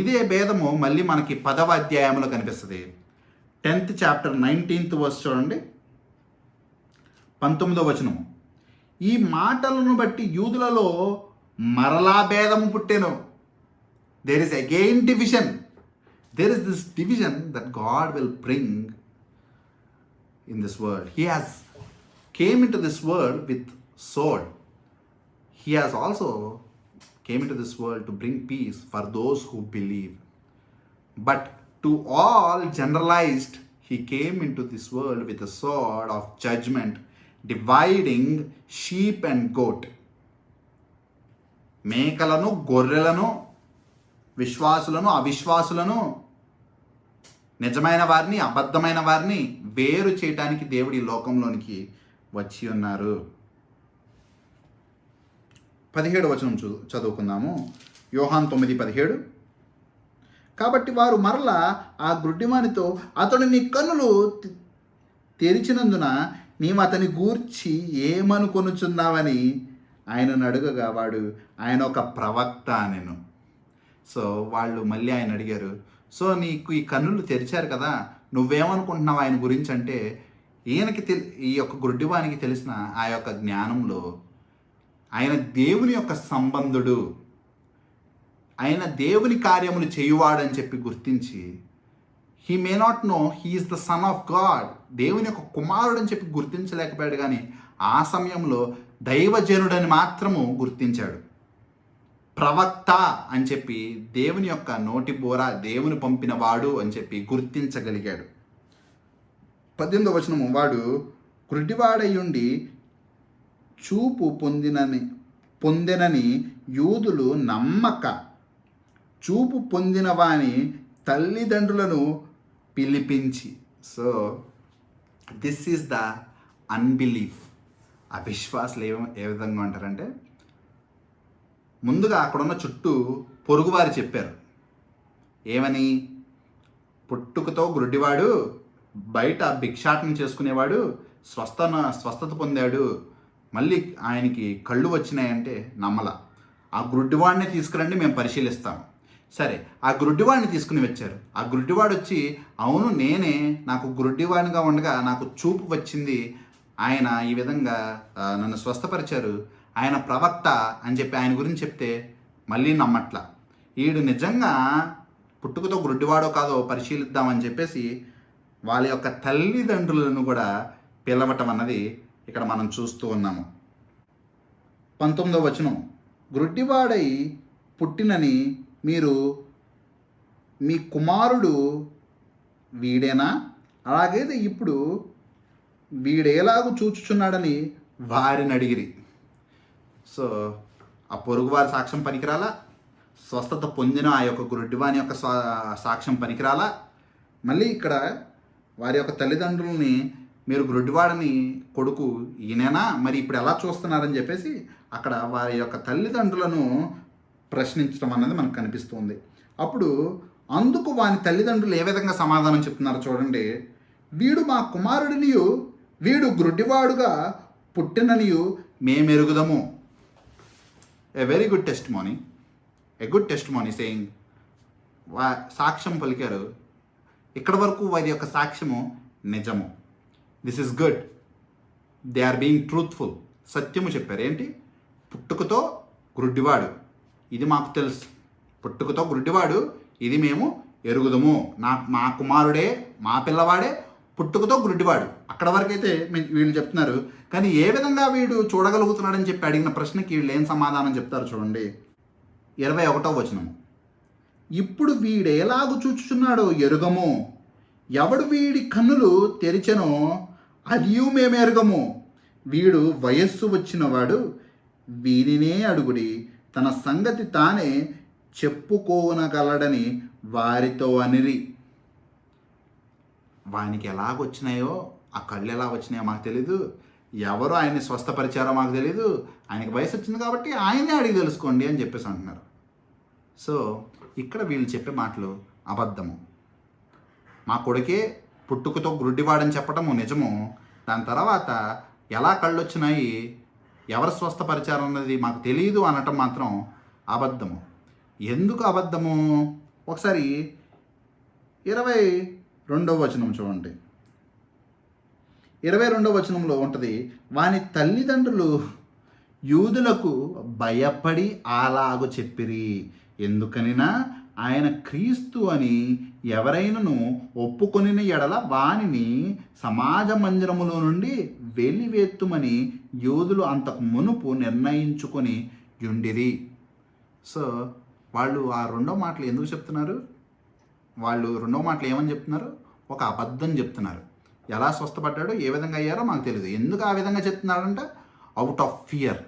ఇదే భేదము మళ్ళీ మనకి 10వ అధ్యాయంలో కనిపిస్తుంది. 10th చాప్టర్ 19th వర్స్ చూడండి, 19వ వచనము. ఈ మాటలను బట్టి యూదులలో మరలా భేదము పుట్టెను. There is again division. There is this division that God will bring in this world. He has came into this world with sword. He has also came into this world to bring peace for those who believe. But to all generalized, he came into this world with a sword of judgment, dividing sheep and goat. మేకలను గొర్రెలను, విశ్వాసులను అవిశ్వాసులను, నిజమైన వారిని అబద్ధమైన వారిని వేరు చేయటానికి దేవుడి లోకంలోనికి వచ్చి ఉన్నారు. 17వ వచనం చదువుకుందాము. యోహాను 9:17. కాబట్టి వారు మరలా ఆ గ్రుడ్డివానితో, అతడు నీ కన్నులు తెరిచినందున నీవు అతని గూర్చి ఏమనుకొనుచున్నావని ఆయనను అడుగగా వాడు, ఆయన ఒక ప్రవక్త అనెను. సో వాళ్ళు మళ్ళీ ఆయన అడిగారు, సో నీకు ఈ కన్నులు తెరిచారు కదా, నువ్వేమనుకుంటున్నావు ఆయన గురించి అంటే, ఈ యొక్క గుడ్డివానికి తెలిసిన ఆ యొక్క జ్ఞానంలో ఆయన దేవుని యొక్క సంబంధుడు, ఆయన దేవుని కార్యములు చేయువాడని చెప్పి గుర్తించి, he may not know he is the son of God, దేవుని యొక్క కుమారుడు అని చెప్పి గుర్తించలేకపోయాడు. కానీ ఆ సమయంలో దైవజనుడని మాత్రము గుర్తించాడు. ప్రవక్త అని చెప్పి దేవుని యొక్క నోటి బోర, దేవుని పంపిన వాడు అని చెప్పి గుర్తించగలిగాడు. 18వ వచనము, వాడు గుడ్డివాడయుండి చూపు పొందెనని యూదులు నమ్మక చూపు పొందిన వాని తల్లిదండ్రులను పిలిపించి. So this is the unbelief. అవిశ్వాసులు ఏ విధంగా ఉంటారంటే, ముందుగా అక్కడున్న చుట్టూ పొరుగువారు చెప్పారు ఏమని, పుట్టుకతో గుడ్డివాడు, బయట భిక్షాటన చేసుకునేవాడు స్వస్థత పొందాడు, మళ్ళీ ఆయనకి కళ్ళు వచ్చినాయంటే నమ్మల. ఆ గుడ్డివాడిని తీసుకురండి, మేము పరిశీలిస్తాం. సరే, ఆ గుడ్డివాడిని తీసుకుని వచ్చారు. ఆ గుడ్డివాడు వచ్చి, అవును నేనే, నాకు గుడ్డివాడిగా ఉండగా నాకు చూపు వచ్చింది, ఆయన ఈ విధంగా నన్ను స్వస్థపరిచారు, ఆయన ప్రవక్త అని చెప్పి ఆయన గురించి చెప్తే మళ్ళీ నమ్మట్ల. ఈడు నిజంగా పుట్టుకతో గుడ్డివాడో కాదో పరిశీలిద్దామని చెప్పేసి వాళ్ళ యొక్క తల్లిదండ్రులను కూడా పిలవటం అన్నది ఇక్కడ మనం చూస్తూ ఉన్నాము. 19వ వచనం, గుడ్డివాడై పుట్టినని మీరు మీ కుమారుడు వీడేనా? అలాగైతే ఇప్పుడు వీడేలాగు చూచుచున్నాడని వారిని అడిగిరి. సో ఆ పొరుగువారి సాక్ష్యం పనికిరాలా, స్వస్థత పొందిన ఆ యొక్క గుడ్డివాని యొక్క సాక్ష్యం పనికిరాలా, మళ్ళీ ఇక్కడ వారి యొక్క తల్లిదండ్రులని మీరు గుడ్డివాడని కొడుకు ఈయనేనా, మరి ఇప్పుడు ఎలా చూస్తున్నారని చెప్పేసి అక్కడ వారి యొక్క తల్లిదండ్రులను ప్రశ్నించడం అన్నది మనకు కనిపిస్తుంది. అప్పుడు అందుకు వాని తల్లిదండ్రులు ఏ విధంగా సమాధానం చెప్తున్నారు చూడండి. వీడు మా కుమారుడినియు వీడు గుడ్డివాడుగా పుట్టిననియు మేమెరుగుదము. A very good testimony, a good testimony saying. సాక్ష్యం పలికారు. ఇక్కడ వరకు వారి యొక్క సాక్ష్యము నిజము. This is good. They are being truthful. సత్యము చెప్పారు. ఏంటి? పుట్టుకతో గుడ్డివాడు, ఇది మాకు తెలుసు. పుట్టుకతో గుడ్డివాడు, ఇది మేము ఎరుగుదము. మా కుమారుడే, మా పిల్లవాడే పుట్టుకతో గుడ్డివాడు. అక్కడ వరకైతే వీళ్ళు చెప్తున్నారు. కానీ ఏ విధంగా వీడు చూడగలుగుతున్నాడని చెప్పి అడిగిన ప్రశ్నకి వీళ్ళు ఏం సమాధానం చెప్తారు చూడండి. 21వ వచనం, ఇప్పుడు వీడేలాగు చూచుచున్నాడో ఎరుగము, ఎవడు వీడి కన్నులు తెరిచెనో అదియు మేము ఎరుగము. వీడు వయస్సు వచ్చినవాడు, వీరినే అడుగుడి, తన సంగతి తానే చెప్పుకోనగలడని వారితో అనిరి. వానికి ఎలాగొచ్చినాయో, ఆ కళ్ళు ఎలా వచ్చినాయో మాకు తెలీదు, ఎవరు ఆయన్ని స్వస్థపరిచారో మాకు తెలీదు, ఆయనకి వయసు వచ్చింది కాబట్టి ఆయనే అడిగి తెలుసుకోండి అని చెప్పేసి అంటున్నారు. సో ఇక్కడ వీళ్ళు చెప్పే మాటలు అబద్ధము. మా కొడుకే పుట్టుకతో గుడ్డివాడని చెప్పటము నిజము, దాని తర్వాత ఎలా కళ్ళు వచ్చినాయి, ఎవరు స్వస్థపరిచారు అన్నది మాకు తెలియదు అనటం మాత్రం అబద్ధము. ఎందుకు అబద్ధము? ఒకసారి 22వ వచనం చూడండి. 22వ వచనంలో ఉంటుంది, వాని తల్లిదండ్రులు యూదులకు భయపడి అలాగు చెప్పిరి. ఎందుకనినా ఆయన క్రీస్తు అని ఎవరైనాను ఒప్పుకొనిన ఎడల వానిని సమాజ మందిరములో నుండి వెలివేత్తుమని యూదులు అంతకు మునుపు నిర్ణయించుకొని యుండిరి. సో వాళ్ళు ఆ రెండో మాటలు ఎందుకు చెప్తున్నారు? వాళ్ళు రెండో మాటలు ఏమని చెప్తున్నారు? ఒక అబద్ధం చెప్తున్నారు. ఎలా స్వస్థపడ్డాడో, ఏ విధంగా అయ్యారో మాకు తెలియదు. ఎందుకు ఆ విధంగా చెప్తున్నారంట? అవుట్ ఆఫ్ ఫియర్,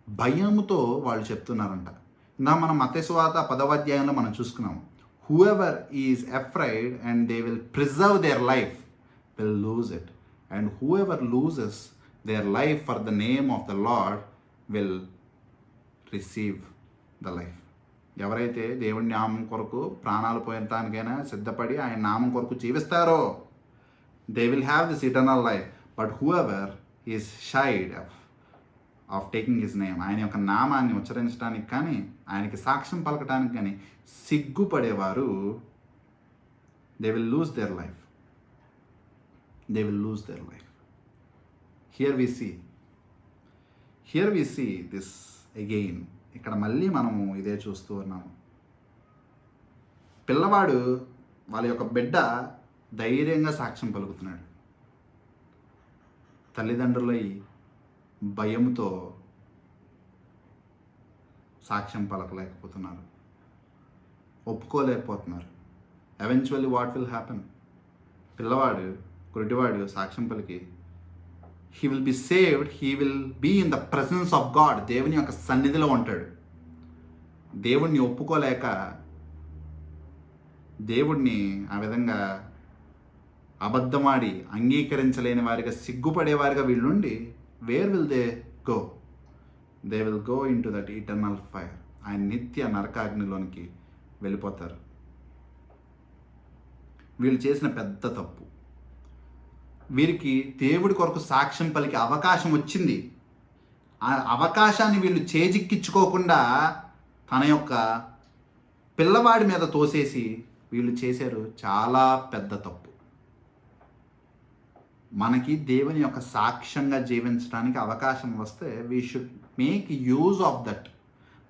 భయముతో వాళ్ళు చెప్తున్నారంట. ఇందా మనం మత్తయి సువార్త 10వ అధ్యాయంలో మనం చూసుకున్నాం. Whoever is afraid and they will preserve their life will lose it, and whoever loses their life for the name of the lord will receive the life. ఎవరైతే దేవుడి నామం కొరకు ప్రాణాలు పోయేటానికైనా సిద్ధపడి ఆయన నామం కొరకు జీవిస్తారో, they will have this eternal life. But whoever is shied of taking his name, ఆయన యొక్క నామాన్ని ఉచ్చరించడానికి కానీ ఆయనకి సాక్ష్యం పలకటానికి కానీ సిగ్గుపడేవారు, they will lose their life. They will lose their life. Here we see this again. ఇక్కడ మళ్ళీ మనము ఇదే చూస్తూ ఉన్నాము. పిల్లవాడు, వాళ్ళ యొక్క బిడ్డ ధైర్యంగా సాక్ష్యం పలుకుతున్నాడు. తల్లిదండ్రులై భయంతో సాక్ష్యం పలకలేకపోతున్నారు, ఒప్పుకోలేకపోతున్నారు. Eventually what will happen? పిల్లవాడు, గుడ్డివాడు సాక్ష్యం పలికి he will be saved, he will be in the presence of God. దేవుని యొక్క సన్నిధిలో ఉంటాడు. దేవుణ్ణి ఒప్పుకోలేక దేవుణ్ణి ఆ విధంగా అబద్ధమాడి అంగీకరించలేని వారిగా, సిగ్గుపడేవారిగా వీళ్ళుండి where will they go? They will go into that eternal fire. ఆయన నిత్య నరకాగ్నిలోనికి వెళ్ళిపోతారు. వీళ్ళు చేసిన పెద్ద తప్పు. వీరికి దేవుడి కొరకు సాక్ష్యం పలికే అవకాశం వచ్చింది. ఆ అవకాశాన్ని వీళ్ళు చేజిక్కించుకోకుండా తన యొక్క పిల్లవాడి మీద తోసేసి వీళ్ళు చేశారు చాలా పెద్ద తప్పు. మనకి దేవుని యొక్క సాక్ష్యంగా జీవించడానికి అవకాశం వస్తే we should make use of that.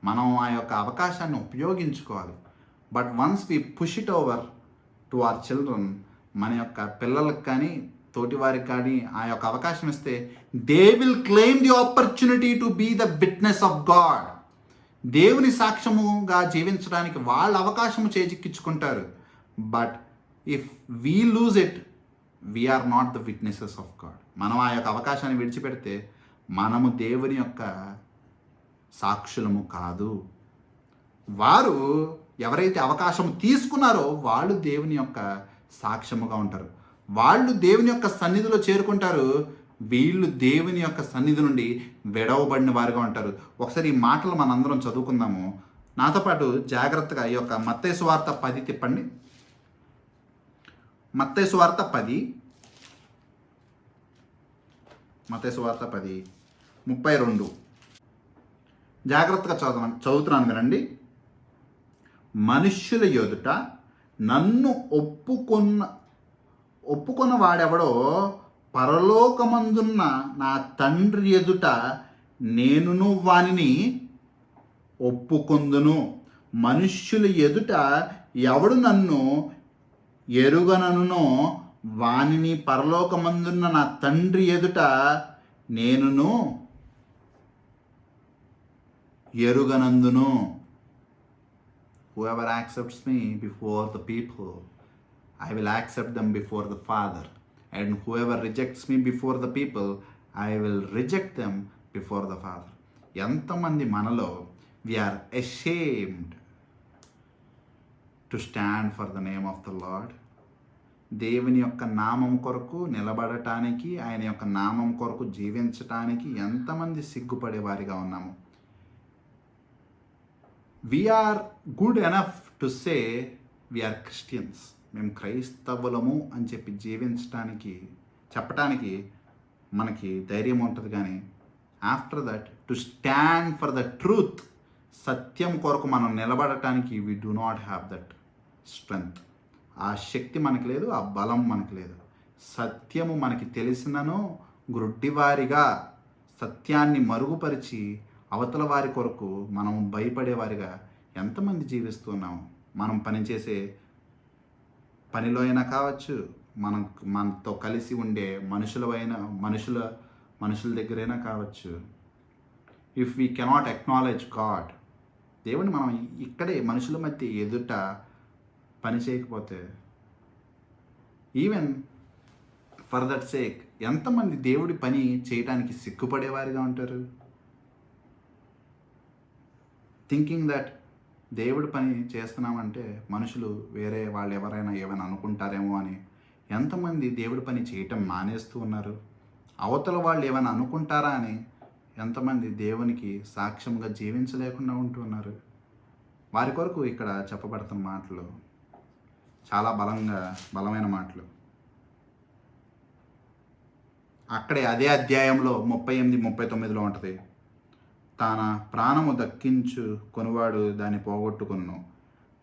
మనం ఆ యొక్క అవకాశాన్ని ఉపయోగించుకోవాలి. But once we push it over to our children, మన యొక్క పిల్లలకు కానీ తోటివారికి కానీ ఆ యొక్క అవకాశం ఇస్తే, they will claim the opportunity to be the witness of God. దేవుని సాక్ష్యముగా జీవించడానికి వాళ్ళ అవకాశము చేజిక్కించుకుంటారు. But if we lose it, we are not the witnesses of God. మనం ఆ యొక్క అవకాశాన్ని విడిచిపెడితే మనము దేవుని యొక్క సాక్షులము కాదు. వారు ఎవరైతే అవకాశం తీసుకున్నారో వాళ్ళు దేవుని యొక్క సాక్ష్యముగా ఉంటారు. వాళ్ళు దేవుని యొక్క సన్నిధిలో చేరుకుంటారు. వీళ్ళు దేవుని యొక్క సన్నిధి నుండి విడవబడిన వారుగా ఉంటారు. ఒకసారి ఈ మాటలు మనందరం చదువుకుందాము. నాతో పాటు జాగ్రత్తగా ఈ యొక్క మత్తయి సువార్త 10 తిప్పండి. మత్తయి సువార్త 10, మత్తయి సువార్త 10:32. జాగ్రత్తగా చదువుతున్నాను వినండి. మనుష్యుల ఎదుట నన్ను ఒప్పుకొన్న వాడెవడో పరలోకమందున్న నా తండ్రి ఎదుట నేనును వానిని ఒప్పుకొందును. మనుష్యుల ఎదుట ఎవడు నన్ను ఎరుగననునో వానిని పరలోకమందున్న నా తండ్రి ఎదుట నేనును ఎరుగనందును. Whoever accepts me before the people, I will accept them before the Father. And whoever rejects me before the people, I will reject them before the Father. ఎంతమంది మనలో we are ashamed to stand for the name of the Lord. దేవుని యొక్క నామం కొరకు నిలబడటానికి, ఆయన యొక్క నామం కొరకు జీవించటానికి ఎంతమంది సిగ్గుపడే వారిగా ఉన్నాము. We are good enough to say we are Christians. మేము క్రైస్తవులము అని చెప్పి చెప్పటానికి మనకి ధైర్యం ఉంటుంది. కానీ after that to stand for the truth, సత్యం కొరకు మనం నిలబడటానికి we do not have that strength. ఆ శక్తి మనకి లేదు, ఆ బలం మనకి లేదు. సత్యము మనకి తెలిసినను గ్రుడ్డివారిగా సత్యాన్ని మరుగుపరిచి అవతల వారి కొరకు మనం భయపడేవారిగా ఎంతమంది జీవిస్తున్నాం. మనం పనిచేసే పనిలో అయినా కావచ్చు, మనతో కలిసి ఉండే మనుషుల దగ్గరైనా కావచ్చు. If we cannot acknowledge God, దేవుని మనం ఇక్కడే మనుషుల మధ్య ఎదుట పని చేయకపోతే, ఈవెన్ ఫర్ దట్ సేక్ ఎంతమంది దేవుడి పని చేయడానికి సిగ్గుపడేవారిగా ఉంటారు. థింకింగ్ దట్ దేవుడి పని చేస్తున్నామంటే మనుషులు వేరే వాళ్ళు ఎవరైనా ఏమైనా అనుకుంటారేమో అని ఎంతమంది దేవుడి పని చేయటం మానేస్తూ ఉన్నారు. అవతల వాళ్ళు ఏమైనా అనుకుంటారా అని ఎంతమంది దేవునికి సాక్ష్యంగా జీవించలేకుండా ఉంటున్నారు. వారి కొరకు ఇక్కడ చెప్పబడుతున్న మాటలు చాలా బలమైన మాటలు. అక్కడే అదే అధ్యాయంలో 38-39లో ఉంటుంది. తన ప్రాణము దక్కించు కొనువాడు దాన్ని పోగొట్టుకును,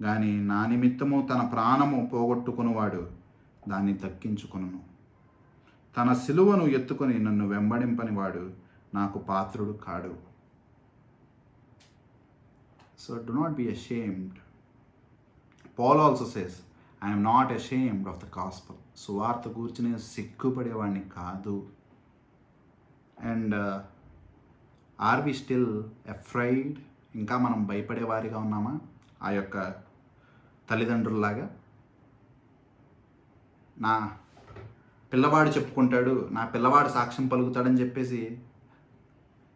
కానీ నా నిమిత్తము తన ప్రాణము పోగొట్టుకునివాడు దాన్ని దక్కించుకొనును. తన సిలువను ఎత్తుకొని నన్ను వెంబడింపని వాడు నాకు పాత్రుడు కాడు. So do not be ashamed. Paul also says, I am not ashamed of the gospel. సువార్త గూర్చి నేను సిగ్గుపడేవాడిని కాదు. And are we still afraid? ఇంకా మనం భయపడేవారిగా ఉన్నామా ఆ యొక్క తల్లిదండ్రుల్లాగా? పిల్లవాడు చెప్పుకుంటాడు, నా పిల్లవాడు సాక్ష్యం పలుకుతాడని చెప్పేసి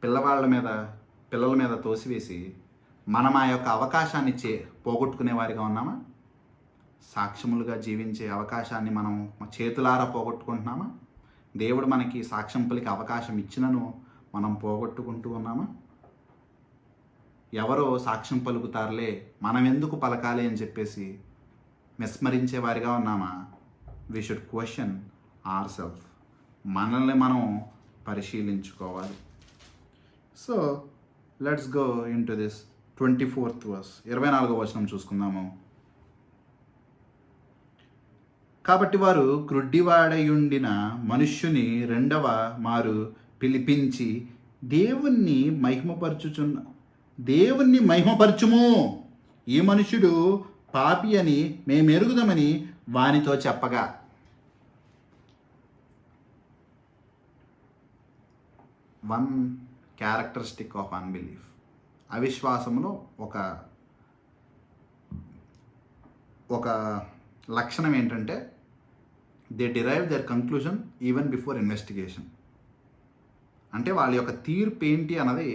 పిల్లల మీద తోసివేసి మనం ఆ యొక్క అవకాశాన్ని పోగొట్టుకునే వారిగా ఉన్నామా? సాక్ష్యములుగా జీవించే అవకాశాన్ని మనం చేతులారా పోగొట్టుకుంటున్నామా? దేవుడు మనకి సాక్ష్యం పలికి అవకాశం ఇచ్చినను మనం పోగొట్టుకుంటూ ఉన్నామా? ఎవరో సాక్ష్యం పలుకుతారులే, మనం ఎందుకు పలకాలి అని చెప్పేసి విస్మరించే వారిగా ఉన్నామా? We should question our self. మనల్ని మనం పరిశీలించుకోవాలి. So let's go into this 24th verse, 24వ వచనం చూసుకుందాము. కాబట్టి వారు గ్రుడ్డివాడయుండిన మనుష్యుని రెండవ మారు పిలిపించి దేవుణ్ణి మహిమపరచుము, ఈ మనుష్యుడు పాపి అని మేమెరుగుదమని వానితో చెప్పగా. వన్ క్యారెక్టరిస్టిక్ ఆఫ్ అన్బిలీఫ్, అవిశ్వాసంలో ఒక లక్షణం ఏంటంటే they derive their conclusion even before investigation. అంటే వాళ్ళ యొక్క తీర్పు ఏంటి అన్నది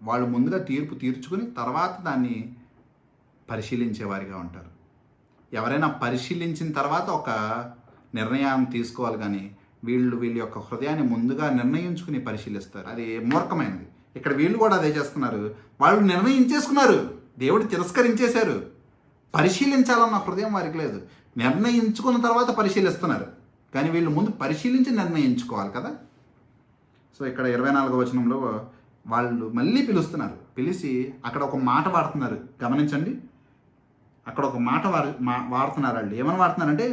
వాళ్ళు ముందుగా తీర్పు తీర్చుకుని తర్వాత దాన్ని పరిశీలించేవారిగా ఉంటారు. ఎవరైనా పరిశీలించిన తర్వాత ఒక నిర్ణయాన్ని తీసుకోవాలి, కానీ వీళ్ళ యొక్క హృదయాన్ని ముందుగా నిర్ణయించుకుని పరిశీలిస్తారు. అది మూర్ఖమైనది. ఇక్కడ వీళ్ళు కూడా అదే చేస్తున్నారు. వాళ్ళు నిర్ణయించేసుకున్నారు, దేవుడు తిరస్కరించేశారు. పరిశీలించాలన్న హృదయం వారికి లేదు. నిర్ణయించుకున్న తర్వాత పరిశీలిస్తున్నారు, కానీ వీళ్ళు ముందు పరిశీలించి నిర్ణయించుకోవాలి కదా. సో ఇక్కడ 24వ వచనంలో వాళ్ళు మళ్ళీ పిలుస్తున్నారు. పిలిచి అక్కడ ఒక మాట వాడుతున్నారు, గమనించండి. అక్కడ ఒక మాట వాడుతున్నారు. వాళ్ళు ఏమని వాడుతున్నారంటే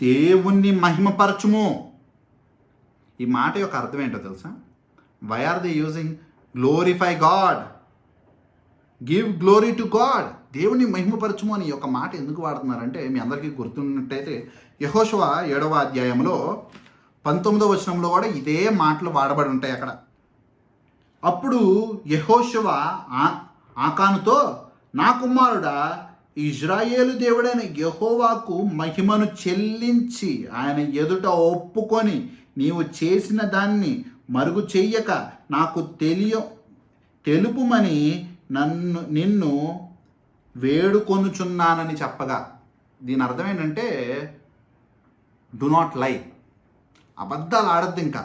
దేవుణ్ణి మహిమపరచుము. ఈ మాట యొక్క అర్థం ఏంటో తెలుసా? Why are they using glorify God, give glory to God. దేవుని మహిమపరచుము అని ఒక మాట ఎందుకు వాడుతున్నారంటే, మీ అందరికీ గుర్తున్నట్టయితే యెహోషువ 7వ అధ్యాయంలో 19వ వచనంలో కూడా ఇదే మాటలు వాడబడి ఉంటాయి అక్కడ. అప్పుడు యెహోషువ ఆకానుతో, నా కుమారుడా, ఇజ్రాయేలు దేవుడైన యెహోవాకు మహిమను చెల్లించి ఆయన ఎదుట ఒప్పుకొని నీవు చేసిన దాన్ని మరుగు చెయ్యక నాకు తెలుపుమని నిన్ను వేడుకొనుచున్నానని చెప్పగా. దీని అర్థం ఏంటంటే డు నాట్ లై, అబద్ధాలు ఆడద్దు. ఇంకా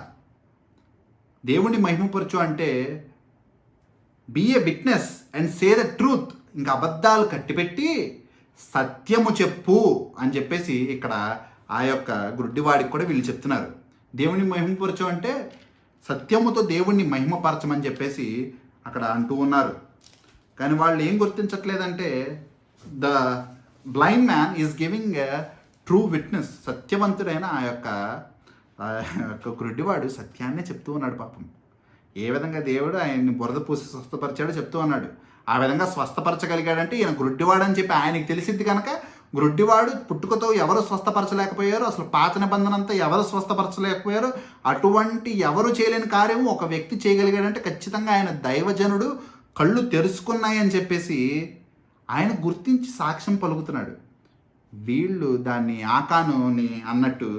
దేవుణ్ణి మహిమపరచు అంటే be a witness and say the truth. ఇంకా అబద్ధాలు కట్టిపెట్టి సత్యము చెప్పు అని చెప్పేసి ఇక్కడ ఆ యొక్క గుడ్డివాడికి కూడా వీళ్ళు చెప్తున్నారు. దేవుణ్ణి మహిమపరచు అంటే సత్యముతో దేవుణ్ణి మహిమపరచమని చెప్పేసి అక్కడ అంటూ ఉన్నారు. కానీ వాళ్ళు ఏం గుర్తించట్లేదంటే the blind man is giving a true witness. సత్యవంతుడైన ఆ యొక్క గుడ్డివాడు సత్యాన్నే చెప్తూ ఉన్నాడు. పాపం ఏ విధంగా దేవుడు ఆయన్ని బురద పూసి స్వస్థపరిచాడో చెప్తూ ఉన్నాడు. ఆ విధంగా స్వస్థపరచగలిగాడంటే ఈయన గుడ్డివాడు అని చెప్పి ఆయనకి తెలిసింది కనుక, గుడ్డివాడు పుట్టుకతో ఎవరు స్వస్థపరచలేకపోయారు, అసలు పాత నిబంధన అంతా ఎవరు స్వస్థపరచలేకపోయారు, అటువంటి ఎవరు చేయలేని కార్యం ఒక వ్యక్తి చేయగలిగాడంటే ఖచ్చితంగా ఆయన దైవజనుడు, కళ్ళు తెరుచుకున్నాయని చెప్పేసి ఆయన గుర్తించి సాక్ష్యం పలుకుతున్నాడు. వీళ్ళు దాన్ని ఆకానుని అన్నట్టు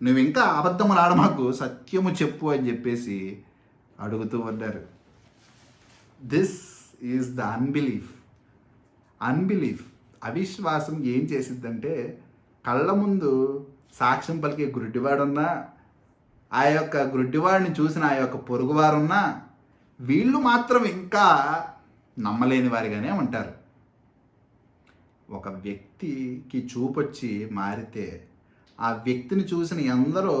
నువ్వు ఇంకా అబద్ధములు ఆడమాకు, సత్యము చెప్పు అని చెప్పేసి అడుగుతూ ఉన్నారు. This is the unbelief. అవిశ్వాసం ఏం చేసిద్దంటే కళ్ళ ముందు సాక్ష్యం పలికే గుడ్డివాడున్నా, ఆ యొక్క గుడ్డివాడిని చూసిన ఆ యొక్క పొరుగువారున్నా వీళ్ళు మాత్రం ఇంకా నమ్మలేని వారిగానే ఉంటారు. ఒక వ్యక్తికి చూపొచ్చి మారితే ఆ వ్యక్తిని చూసిన ఎందరో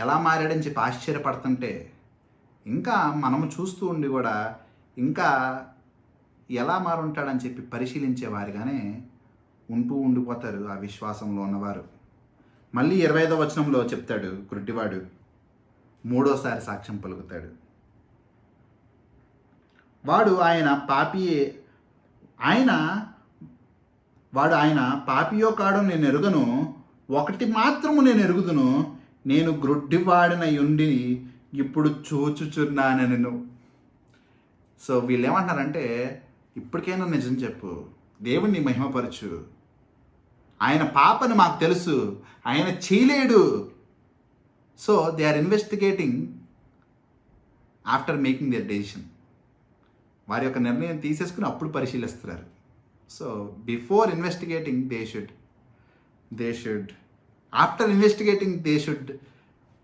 ఎలా మారాడని చెప్పి ఆశ్చర్యపడుతుంటే ఇంకా మనము చూస్తూ ఉండి కూడా ఇంకా ఎలా మారుంటాడని చెప్పి పరిశీలించే వారిగానే ఉండిపోతారు ఆ విశ్వాసంలో ఉన్నవారు. మళ్ళీ 25వ వచనంలో చెప్తాడు, గుడ్డివాడు మూడోసారి సాక్ష్యం పలుకుతాడు. ఆయన పాపియో కాడో నేను ఎరుగను, ఒకటి మాత్రము నేను ఎరుగుదును, నేను గ్రుడ్డివాడినై ఉండి ఇప్పుడు చూచుచున్నానెను. సో వీళ్ళు ఏమంటున్నారంటే ఇప్పటికైనా నిజం చెప్పు, దేవుణ్ణి మహిమపరచు, ఆయన పాపని మాకు తెలుసు, ఆయన చేయలేడు, so they are investigating after making their decision. వారి యొక్క నిర్ణయం తీసేసుకుని అప్పుడు పరిశీలిస్తున్నారు. So before investigating they should after investigating they should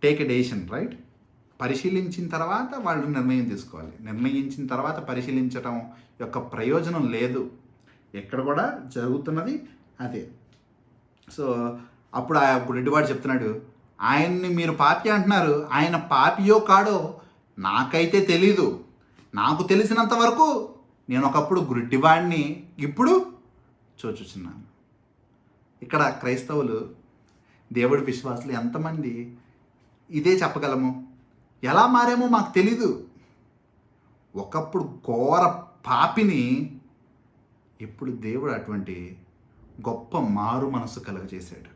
take a decision, right? పరిశీలించిన తర్వాత వాళ్ళు నిర్ణయం తీసుకోవాలి. నిర్ణయించిన తర్వాత పరిశీలించడం యొక్క ప్రయోజనం లేదు. ఎక్కడ కూడా జరుగుతున్నది అదే. సో అప్పుడు ఆ గుడ్డివాడు చెప్తున్నాడు, ఆయన్ని మీరు పాపి అంటున్నారు, ఆయన పాపియో కాడో నాకైతే తెలీదు. నాకు తెలిసినంత వరకు నేను ఒకప్పుడు గుడ్డివాడిని, ఇప్పుడు చూచుచున్నాను. ఇక్కడ క్రైస్తవులు, దేవుడి విశ్వాసులు ఎంతమంది ఇదే చెప్పగలము? ఎలా మారేమో మాకు తెలీదు. ఒకప్పుడు ఘోర పాపిని ఇప్పుడు దేవుడు అటువంటి గొప్ప మారు మనసు కలుగజేశాడు.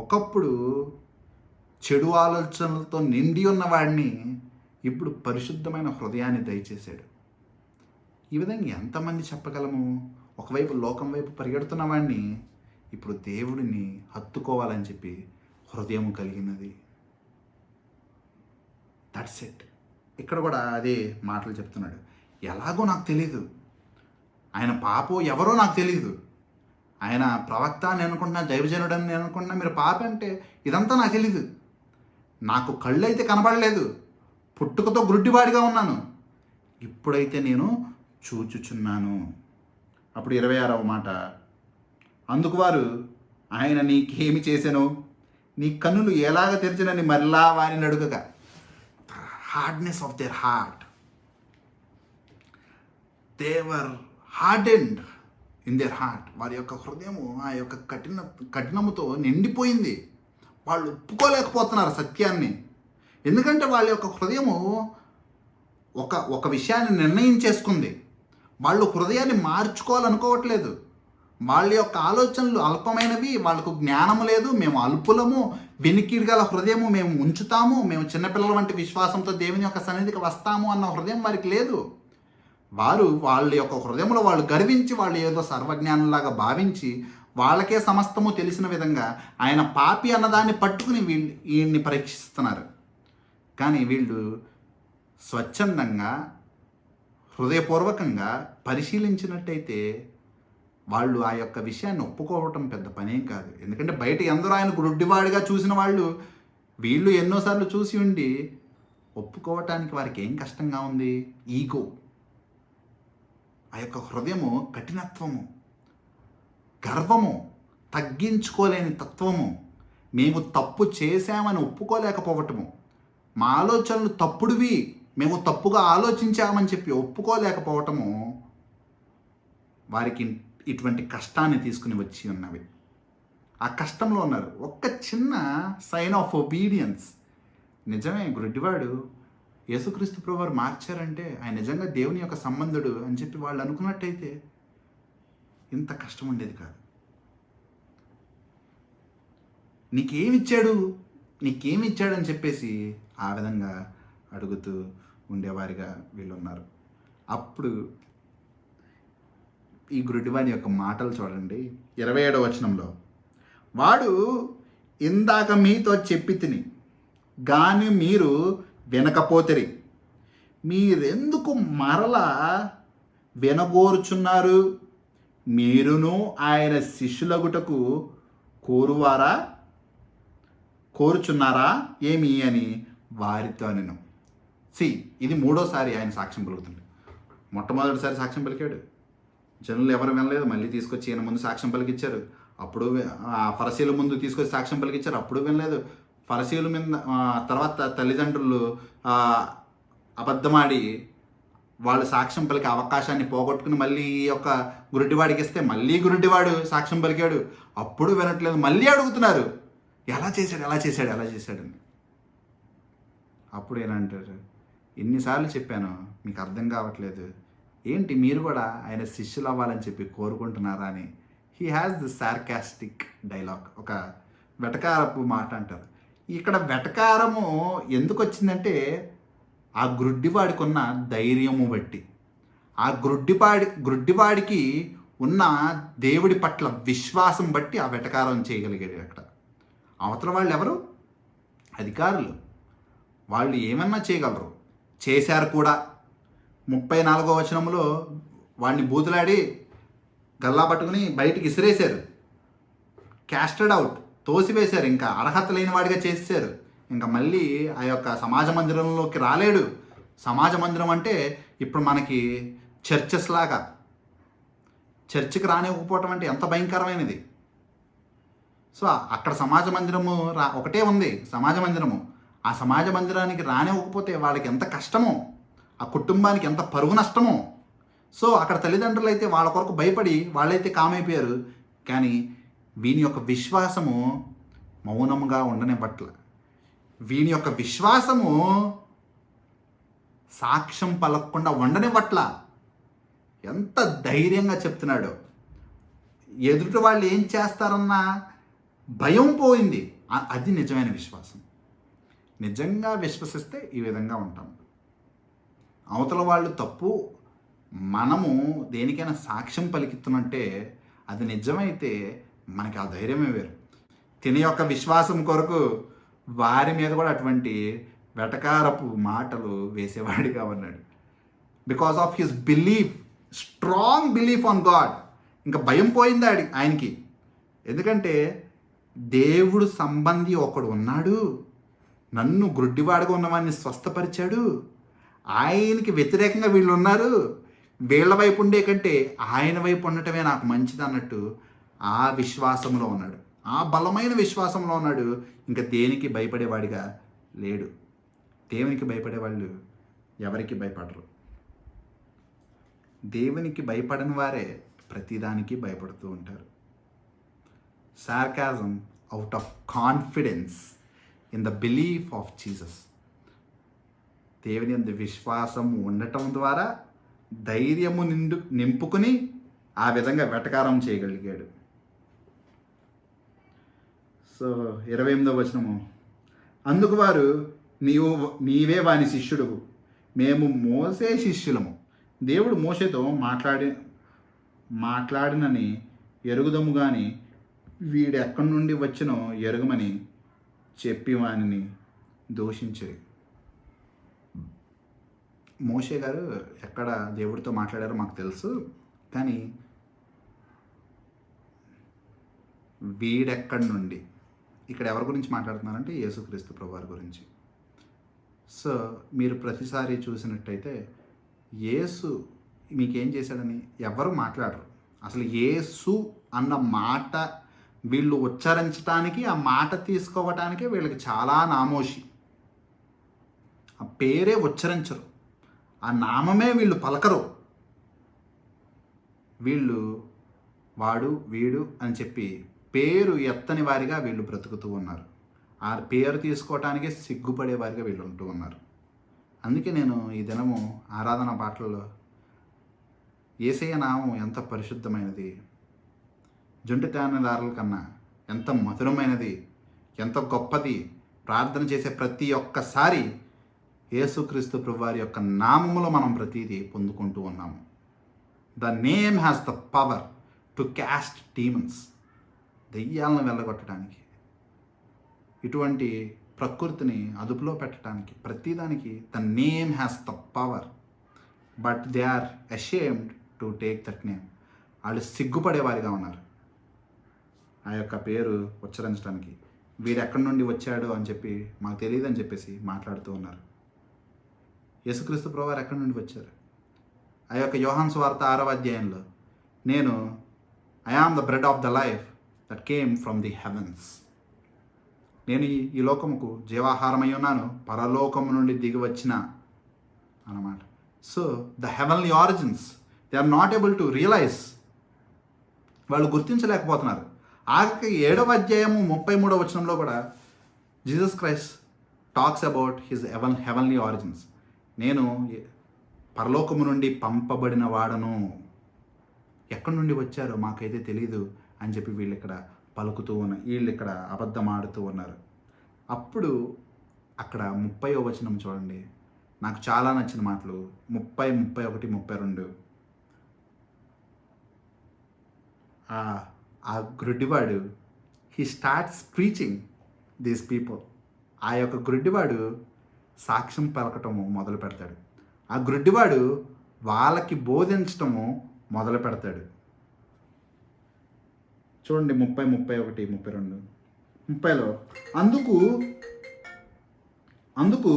ఒకప్పుడు చెడు ఆలోచనలతో నిండి ఉన్నవాడిని ఇప్పుడు పరిశుద్ధమైన హృదయాన్ని దయచేశాడు. ఈ విధంగా ఎంతమంది చెప్పగలము? ఒకవైపు లోకం వైపు పరిగెడుతున్న వాడిని ఇప్పుడు దేవుడిని హత్తుకోవాలని చెప్పి హృదయం కలిగినది. That's it. ఇక్కడ కూడా అదే మాటలు చెప్తున్నాడు. ఎలాగో నాకు తెలీదు, ఆయన పాపో ఎవరో నాకు తెలీదు, ఆయన ప్రవక్త అని అనుకుంటున్నా, దైవజనుడు అని అనుకుంటున్నా, మీరు పాప అంటే ఇదంతా నాకు తెలీదు. నాకు కళ్ళు అయితే కనబడలేదు, పుట్టుకతో గుడ్డివాడిగా ఉన్నాను, ఇప్పుడైతే నేను చూచుచున్నాను. అప్పుడు 26వ మాట, అందుకు వారు, ఆయన నీకేమి చేశాను, నీ కన్నులు ఎలాగ తెరిచినని మరలా వారిని అడుగగా. Hardness of their heart, they were hardened in their heart. వారి యొక్క హృదయము ఆ యొక్క కఠినముతో నిండిపోయింది. వాళ్ళు ఒప్పుకోలేకపోతున్నారు సత్యాన్ని. ఎందుకంటే వాళ్ళ యొక్క హృదయము ఒక విషయాన్ని నిర్ణయించేసుకుంది. వాళ్ళు హృదయాన్ని మార్చుకోవాలనుకోవట్లేదు. వాళ్ళ యొక్క ఆలోచనలు అల్పమైనవి, వాళ్ళకు జ్ఞానము లేదు, మేము అల్పులము, వెనికిడి గల హృదయము మేము ఉంచుతాము, మేము చిన్నపిల్లల వంటి విశ్వాసంతో దేవుని యొక్క సన్నిధికి వస్తాము అన్న హృదయం వారికి లేదు. వాళ్ళ యొక్క హృదయంలో వాళ్ళు గర్వించి, వాళ్ళు ఏదో సర్వజ్ఞానంలాగా భావించి, వాళ్ళకే సమస్తము తెలిసిన విధంగా ఆయన పాపి అన్నదాన్ని పట్టుకుని వీళ్ళని పరీక్షిస్తున్నారు. కానీ వీళ్ళు స్వచ్ఛందంగా హృదయపూర్వకంగా పరిశీలించినట్టయితే వాళ్ళు ఆ యొక్క విషయాన్ని ఒప్పుకోవటం పెద్ద పనేం కాదు. ఎందుకంటే బయట ఎందరో ఆయన గుడ్డివాడిగా చూసిన వాళ్ళు, వీళ్ళు ఎన్నోసార్లు చూసి ఉండి ఒప్పుకోవటానికి వారికి ఏం కష్టంగా ఉంది? ఈగో, ఆ యొక్క హృదయము కఠినత్వము, గర్వము, తగ్గించుకోలేని తత్వము, మేము తప్పు చేశామని ఒప్పుకోలేకపోవటము, మా ఆలోచనలు తప్పుడువి, మేము తప్పుగా ఆలోచించామని చెప్పి ఒప్పుకోలేకపోవటము వారికి ఇటువంటి కష్టాన్ని తీసుకుని వచ్చి ఉన్నవి. ఆ కష్టంలో ఉన్నారు. ఒక్క చిన్న సైన్ ఆఫ్ ఒబీడియన్స్. నిజమే, గుడ్డివాడు యేసుక్రీస్తు ప్రభువారు మార్చారంటే ఆయన నిజంగా దేవుని యొక్క సంబంధుడు అని చెప్పి వాళ్ళు అనుకున్నట్టయితే ఇంత కష్టం ఉండేది కాదు. నీకేమిచ్చాడు అని చెప్పేసి ఆ విధంగా అడుగుతూ ఉండేవారిగా వీళ్ళు ఉన్నారు. అప్పుడు ఈ గుడ్డివాని యొక్క మాటలు చూడండి. 27వ వచనంలో, వాడు ఇందాక మీతో చెప్పి తిని గాని మీరు వినకపోతిరి, మీరెందుకు మరలా వినగోరుచున్నారు? మీరును ఆయన శిష్యులగుటకు కోరుచున్నారా ఏమి అని వారితో నేను. ఇది 3వసారి ఆయన సాక్ష్యం పలుకుతుంది. మొట్టమొదటిసారి సాక్ష్యం పలికాడు, జనులు ఎవరు వినలేదు, మళ్ళీ తీసుకొచ్చి ఈయన ముందు సాక్ష్యం పలికిచ్చారు. అప్పుడు ఫరిసీయుల ముందు తీసుకొచ్చి సాక్ష్యం పలికిచ్చారు, అప్పుడు వినలేదు. ఫరిసీయుల మీద తర్వాత తల్లిదండ్రులు అబద్ధమాడి వాళ్ళు సాక్ష్యం పలికే అవకాశాన్ని పోగొట్టుకుని మళ్ళీ ఈ యొక్క గుడ్డివాడికి ఇస్తే మళ్ళీ గుడ్డివాడు సాక్ష్యం పలికాడు, అప్పుడు వినట్లేదు. మళ్ళీ అడుగుతున్నారు, ఎలా చేశాడని. అప్పుడు ఏనంటారు, ఎన్నిసార్లు చెప్పాను మీకు అర్థం కావట్లేదు ఏంటి, మీరు కూడా ఆయన శిష్యులు అవ్వాలని చెప్పి కోరుకుంటున్నారా అని. He has the sarcastic dialogue, ఒక వెటకారపు మాట అంటారు. ఇక్కడ వెటకారము ఎందుకు వచ్చిందంటే ఆ గుడ్డివాడికి ఉన్న ధైర్యము బట్టి, ఆ గుడ్డివాడికి ఉన్న దేవుడి పట్ల విశ్వాసం బట్టి ఆ వెటకారం చేయగలిగాడు. అక్కడ అవతల వాళ్ళు ఎవరు? అధికారులు, వాళ్ళు ఏమన్నా చేయగలరు, చేశారు కూడా. 34వ వచనంలో వాడిని బూతులాడి గల్లా పట్టుకుని బయటికి ఇసిరేశారు, క్యాస్టెడ్ అవుట్, తోసివేశారు, ఇంకా అర్హత లేని వాడిగా చేశారు. ఇంకా మళ్ళీ ఆ యొక్క సమాజ మందిరంలోకి రాలేడు. సమాజ మందిరం అంటే ఇప్పుడు మనకి చర్చెస్ లాగా, చర్చికి రానివ్వకపోవటం అంటే ఎంత భయంకరమైనది. సో అక్కడ సమాజ మందిరము ఒకటే ఉంది, సమాజ మందిరము. ఆ సమాజ మందిరానికి రానివ్వకపోతే వాళ్ళకి ఎంత కష్టమో, ఆ కుటుంబానికి ఎంత పరువు నష్టమో. సో అక్కడ తల్లిదండ్రులు అయితే వాళ్ళ కొరకు భయపడి వాళ్ళైతే కామైపోయారు. కానీ వీని యొక్క విశ్వాసము మౌనముగా ఉండనివ్వట్ల. వీని యొక్క విశ్వాసము సాక్ష్యం పలకకుండా ఉండనివ్వట్ల. ఎంత ధైర్యంగా చెప్తున్నాడు. ఎదుటి వాళ్ళు ఏం చేస్తారన్న భయం పోయింది. అది నిజమైన విశ్వాసం. నిజంగా విశ్వసిస్తే ఈ విధంగా ఉంటాం. అవతల వాళ్ళు తప్పు, మనము దేనికైనా సాక్ష్యం పలికిస్తున్నట్టే అది నిజమైతే మనకి ఆ ధైర్యమే వేరు. తిని యొక్క విశ్వాసం కొరకు వారి మీద కూడా అటువంటి వెటకారపు మాటలు వేసేవాడిగా ఉన్నాడు. Because of his belief, strong belief on God. ఇంకా భయం పోయింది ఆయనకి. ఎందుకంటే దేవుడు సంబంధి ఒకడు ఉన్నాడు, నన్ను గ్రుడ్డివాడుగా ఉన్నవాడిని స్వస్థపరిచాడు, ఆయనకి వ్యతిరేకంగా వీళ్ళు ఉన్నారు, వీళ్ళ వైపు ఉండే కంటే ఆయన వైపు ఉండటమే నాకు మంచిది అన్నట్టు ఆ విశ్వాసంలో ఉన్నాడు, ఆ బలమైన విశ్వాసంలో ఉన్నాడు. ఇంకా దేనికి భయపడేవాడిగా లేడు. దేవునికి భయపడేవాళ్ళు ఎవరికి భయపడరు. దేవునికి భయపడని వారే ప్రతిదానికి భయపడుతూ ఉంటారు. సార్కాజం out of confidence in the belief of Jesus. దేవుని యందు విశ్వాసం ఉండటం ద్వారా ధైర్యము నింపుకుని ఆ విధంగా వెటకారం చేయగలిగాడు. సో 28వ వచనము, అందుకు వారు నీవే వాని శిష్యుడు, మేము మోసే శిష్యులము. దేవుడు మోషేతో మాట్లాడినని ఎరుగుదము కానీ వీడు ఎక్కడి నుండి వచ్చినో ఎరుగమని చెప్పి వానిని దూషించరు. మోషే గారు ఎక్కడ దేవుడితో మాట్లాడారో మాకు తెలుసు, కానీ వీడెక్కడి నుండి, ఇక్కడ ఎవరి గురించి మాట్లాడుతున్నారంటే యేసుక్రీస్తు ప్రభువారి గురించి. సో మీరు ప్రతిసారి చూసినట్టయితే యేసు మీకేం చేశాడని ఎవరు మాట్లాడరు. అసలు యేసు అన్న మాట వీళ్ళు ఉచ్చరించడానికి, ఆ మాట తీసుకోవటానికే వీళ్ళకి చాలా నామోషి. ఆ పేరే ఉచ్చరించరు, ఆ నామమే వీళ్ళు పలకరు. వీళ్ళు వాడు వీడు అని చెప్పి పేరు ఎత్తని వారిగా వీళ్ళు బ్రతుకుతూ ఉన్నారు. ఆ పేరు తీసుకోవటానికే సిగ్గుపడే వారిగా వీళ్ళు ఉంటూ ఉన్నారు. అందుకే నేను ఈ దినము ఆరాధన పాటలలో యేసయ్య నామం ఎంత పరిశుద్ధమైనది, జుంటి తేనెదారుల కన్నా ఎంత మధురమైనది, ఎంత గొప్పది, ప్రార్థన చేసే ప్రతి ఒక్కసారి యేసుక్రీస్తు ప్రభువారి యొక్క నామములో మనం ప్రతిదీ పొందుకుంటూ ఉన్నాము. The name has the power to cast demons. దెయ్యాలను వెళ్ళగొట్టడానికి, ఇటువంటి ప్రకృతిని అదుపులో పెట్టడానికి, ప్రతిదానికి the name has the power. But they are ashamed to take that name. వాళ్ళు సిగ్గుపడేవారిగా ఉన్నారు ఆ యొక్క పేరు ఉచ్చరించడానికి. వీడు ఎక్కడి నుండి వచ్చాడు అని చెప్పి మాకు తెలియదు అని చెప్పేసి మాట్లాడుతూ ఉన్నారు. యేసుక్రీస్తు ప్రభువారు ఎక్కడి నుండి వచ్చారు? ఆ యొక్క యోహాను సువార్త 6వ అధ్యాయంలో, నేను I am the bread of the life that came from the heavens. నేను ఈ లోకముకు జీవాహారమై ఉన్నాను, పరలోకము నుండి దిగి వచ్చిన అన్నమాట. So the heavenly origins they are not able to realise. వాళ్ళు గుర్తించలేకపోతున్నారు. ఆఖరికి 7వ అధ్యాయము 33వ వచనంలో కూడా Jesus Christ talks about his heavenly origins. నేను పరలోకము నుండి పంపబడిన వాడను, ఎక్కడి నుండి వచ్చారో మాకైతే తెలీదు అని చెప్పి వీళ్ళు ఇక్కడ పలుకుతూ వీళ్ళు ఇక్కడ అబద్ధం ఆడుతూ ఉన్నారు. అప్పుడు అక్కడ 30వ వచనం చూడండి, నాకు చాలా నచ్చిన మాటలు. 30, 31, 32. ఆ గ్రుడ్డివాడు he starts preaching these people. ఆ యొక్క గుడ్డివాడు సాక్ష్యం పలకటము మొదలు పెడతాడు. ఆ గుడ్డివాడు వాళ్ళకి బోధించటము మొదలు పెడతాడు. చూడండి 30, 31, 32, 30లో అందుకు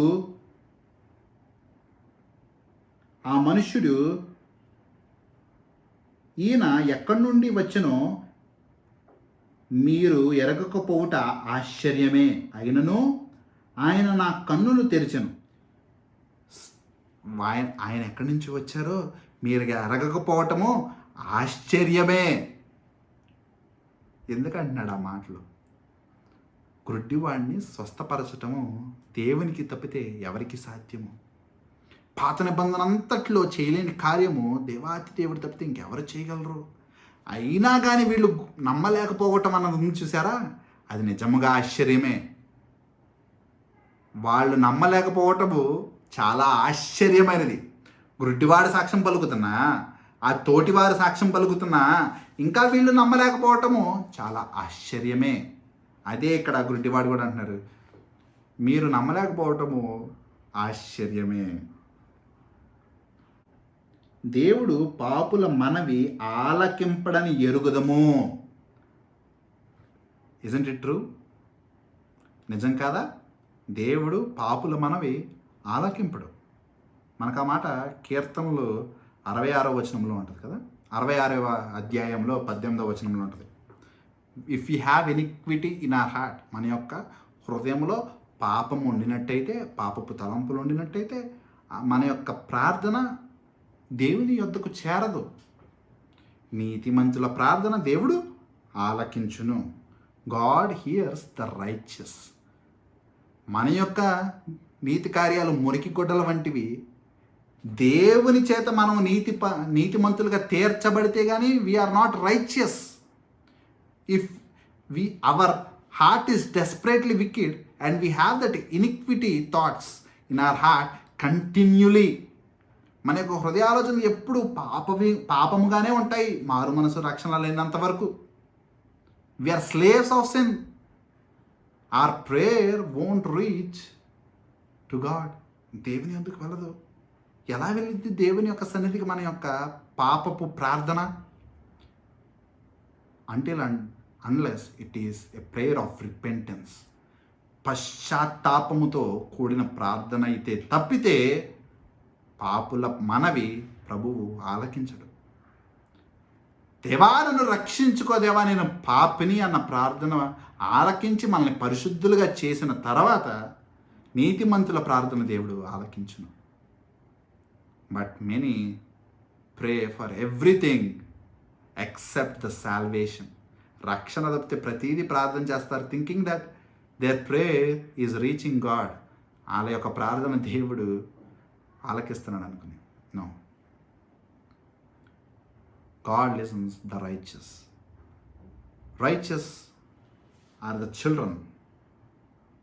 ఆ మనుష్యుడు, ఈయన ఎక్కడి నుండి వచ్చనో మీరు ఎరగకపోవుట ఆశ్చర్యమే, అయినను ఆయన నా కన్నులు తెరిచెను. ఆయన ఎక్కడి నుంచి వచ్చారో మీరు ఎరగకపోవటము ఆశ్చర్యమే. ఎందుకంటున్నాడు ఆ మాటలు? గుడ్డివాడిని స్వస్థపరచటము దేవునికి తప్పితే ఎవరికి సాధ్యము? పాత నిబంధన అంతట్లో చేయలేని కార్యము దేవాతి దేవుడు తప్పితే ఇంకెవరు చేయగలరు? అయినా కానీ వీళ్ళు నమ్మలేకపోవటం అన్నది చూసారా, అది నిజముగా ఆశ్చర్యమే. వాళ్ళు నమ్మలేకపోవటము చాలా ఆశ్చర్యమైనది. గుడ్డివాడు సాక్ష్యం పలుకుతున్నా, ఆ తోటివారు సాక్ష్యం పలుకుతున్నా ఇంకా వీళ్ళు నమ్మలేకపోవటము చాలా ఆశ్చర్యమే. అదే ఇక్కడ గుడ్డివాడు కూడా అంటున్నారు, మీరు నమ్మలేకపోవటము ఆశ్చర్యమే. దేవుడు పాపుల మనవి ఆలకింపడని ఎరుగుదము. Isn't it true? నిజం కాదా? దేవుడు పాపుల మనవి ఆలకింపడు. మనకు ఆ మాట కీర్తనలు 66వ వచనంలో ఉంటుంది కదా, 66వ అధ్యాయంలో 18వ వచనంలో ఉంటుంది. If you have iniquity in our heart, మన యొక్క హృదయంలో పాపం ఉండినట్టయితే, పాపపు తలంపులు ఉండినట్టయితే మన యొక్క ప్రార్థన దేవుని యొద్దకు చేరదు. నీతిమంతుల ప్రార్థన దేవుడు ఆలకించును. God hears the righteous. మన యొక్క నీతి కార్యాలు మురికి గొడ్డల వంటివి. దేవుని చేత మనం నీతిమంతులుగా తీర్చబడితే కానీ we are not righteous. If our heart is desperately wicked and we have that iniquity thoughts in our heart continuously, మన యొక్క హృదయాలోచనలు ఎప్పుడు పాపముగానే ఉంటాయి మారు మనసు రక్షణ లేనంత వరకు. We are slaves of sin. Our prayer won't reach to God. దేవుని ఎందుకు వెళ్ళదు? ఎలా వెళ్ళింది దేవుని యొక్క సన్నిధికి మన యొక్క పాపపు ప్రార్థన? Until unless it is a prayer of repentance. పశ్చాత్తాపముతో కూడిన ప్రార్థన అయితే తప్పితే పాపుల మనవి ప్రభువు ఆలకించడు. దేవా నన్ను రక్షించుకో దేవా నేను పాపిని అన్న ప్రార్థన ఆలకించి మనల్ని పరిశుద్ధులుగా చేసిన తర్వాత నీతిమంతుల ప్రార్థన దేవుడు ఆలకించును. But many pray for everything except the salvation. రక్షణ తప్పితే ప్రతీదీ ప్రార్థన చేస్తారు, thinking that their prayer is reaching God. వాళ్ళ యొక్క ప్రార్థన దేవుడు ఆలకిస్తున్నాడు అనుకుని. No, God listens the righteous. Righteous are the children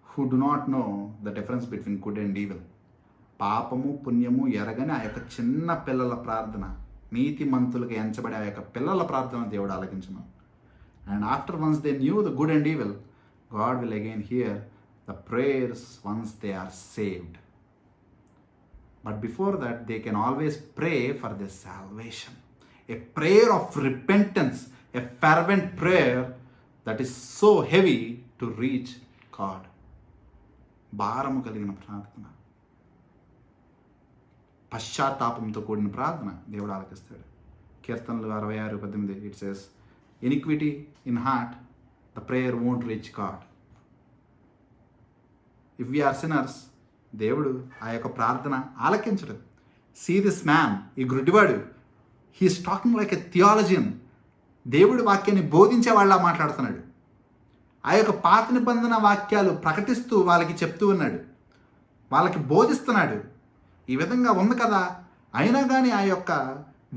who do not know the difference between good and evil. పాపము పుణ్యము ఎరగని ఆ యొక్క చిన్న పిల్లల ప్రార్థన, నీతిమంతులుగా ఎంచబడే ఆ యొక్క పిల్లల ప్రార్థన దేవుడు ఆలకించును. And after once they knew the good and evil, God will again hear the prayers once they are saved. But before that, they can always pray for their salvation. A prayer of repentance, a fervent prayer that is so heavy to reach God. భారము కలిగిన ప్రార్థన, పశ్చాత్తాపంతో కూడిన ప్రార్థన దేవుడు ఆలకిస్తాడు. కీర్తనలు 66:18 it says, iniquity in heart the prayer won't reach God. If we are sinners, దేవుడు ఆ యొక్క ప్రార్థన ఆలకించడు. సీ దిస్ మ్యాన్, ఈ గుడ్డివాడు, he is talking like a theologian. దేవుడి వాక్యాన్ని బోధించే వాళ్ళ మాట్లాడుతున్నాడు. ఆ యొక్క పాత నిబంధన వాక్యాలు ప్రకటిస్తూ వాళ్ళకి చెప్తూ ఉన్నాడు, వాళ్ళకి బోధిస్తున్నాడు. ఈ విధంగా ఉంది కదా, అయినా కానీ ఆ యొక్క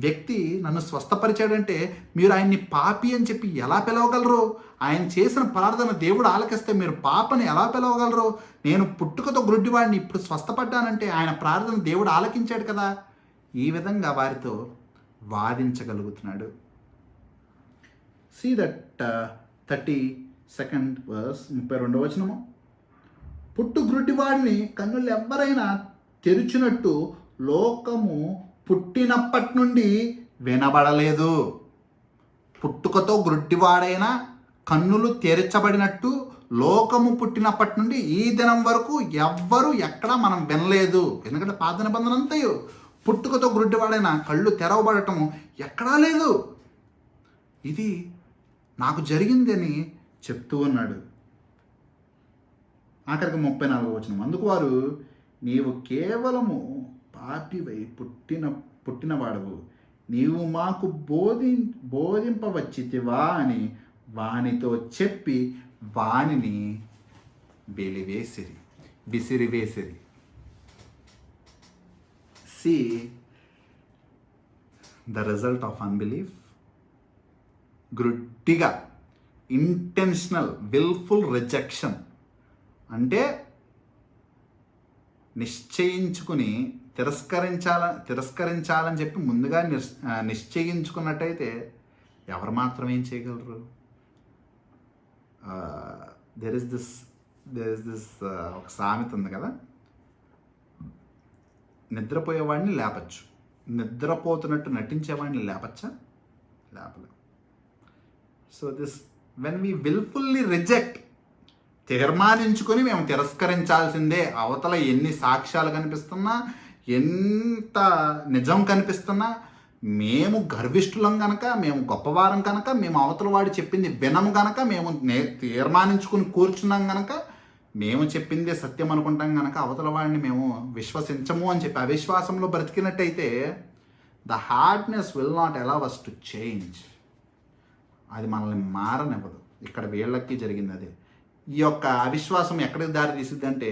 వ్యక్తి నన్ను స్వస్థపరిచాడంటే మీరు ఆయన్ని పాపి అని చెప్పి ఎలా పిలవగలరు? ఆయన చేసిన ప్రార్థన దేవుడు ఆలకిస్తే మీరు పాపని ఎలా పిలవగలరు? నేను పుట్టుకతో గుడ్డివాడిని, ఇప్పుడు స్వస్థపడ్డానంటే ఆయన ప్రార్థన దేవుడు ఆలకించాడు కదా. ఈ విధంగా వారితో వాదించగలుగుతున్నాడు. సీ దట్ 32nd verse, 32వ వచనము. పుట్టు గ్రుడ్డివాడిని కన్నులు ఎవరైనా తెరిచినట్టు లోకము పుట్టినప్పటి నుండి వినబడలేదు. పుట్టుకతో గ్రుడ్డివాడైనా కన్నులు తెరచబడినట్టు లోకము పుట్టినప్పటి నుండి ఈ దినం వరకు ఎవ్వరు ఎక్కడా మనం వినలేదు. ఎందుకంటే పాత నిబంధన అంతయు పుట్టుకతో గ్రుడ్డివాడైనా కళ్ళు తెరవబడటం ఎక్కడా లేదు. ఇది నాకు జరిగిందని చెప్తూ ఉన్నాడు. ఆఖరికి 34వ వచనం, అందుకు వారు నీవు కేవలము పాపివై పుట్టినవాడవు, నీవు మాకు బోధింపవచ్చితివా అని వానితో చెప్పి వానిని విసిరివేసిరి. See the result of unbelief. గ్రుడ్డిగా ఇంటెన్షనల్ విల్ఫుల్ రిజెక్షన్ అంటే నిశ్చయించుకుని తిరస్కరించాలని చెప్పి ముందుగా నిశ్చయించుకున్నట్టయితే ఎవరు మాత్రం ఏం చేయగలరు? దెర్ ఇస్ దిస్ ఒక సామెత ఉంది కదా, నిద్రపోయేవాడిని లేపచ్చు, నిద్రపోతున్నట్టు నటించేవాడిని లేపచ్చా? లేపలేం. So this when we wilfully reject, తీర్మానించుకొని మేము తిరస్కరించాల్సిందే, అవతల ఎన్ని సాక్ష్యాలు కనిపిస్తున్నా, ఎంత నిజం కనిపిస్తున్నా, మేము గర్విష్ఠులం కనుక, మేము గొప్పవారం కనుక, మేము అవతల వాడు చెప్పింది వినము కనుక, మేము తీర్మానించుకుని కూర్చున్నాం కనుక, మేము చెప్పిందే సత్యం అనుకుంటాం కనుక అవతల వాడిని మేము విశ్వసించము అని చెప్పి అవిశ్వాసంలో బ్రతికినట్టయితే the hardness will not allow us to change. అది మనల్ని మారనివ్వదు. ఇక్కడ వీళ్ళకి జరిగింది అదే. ఈ యొక్క అవిశ్వాసం ఎక్కడికి దారి తీసిద్దంటే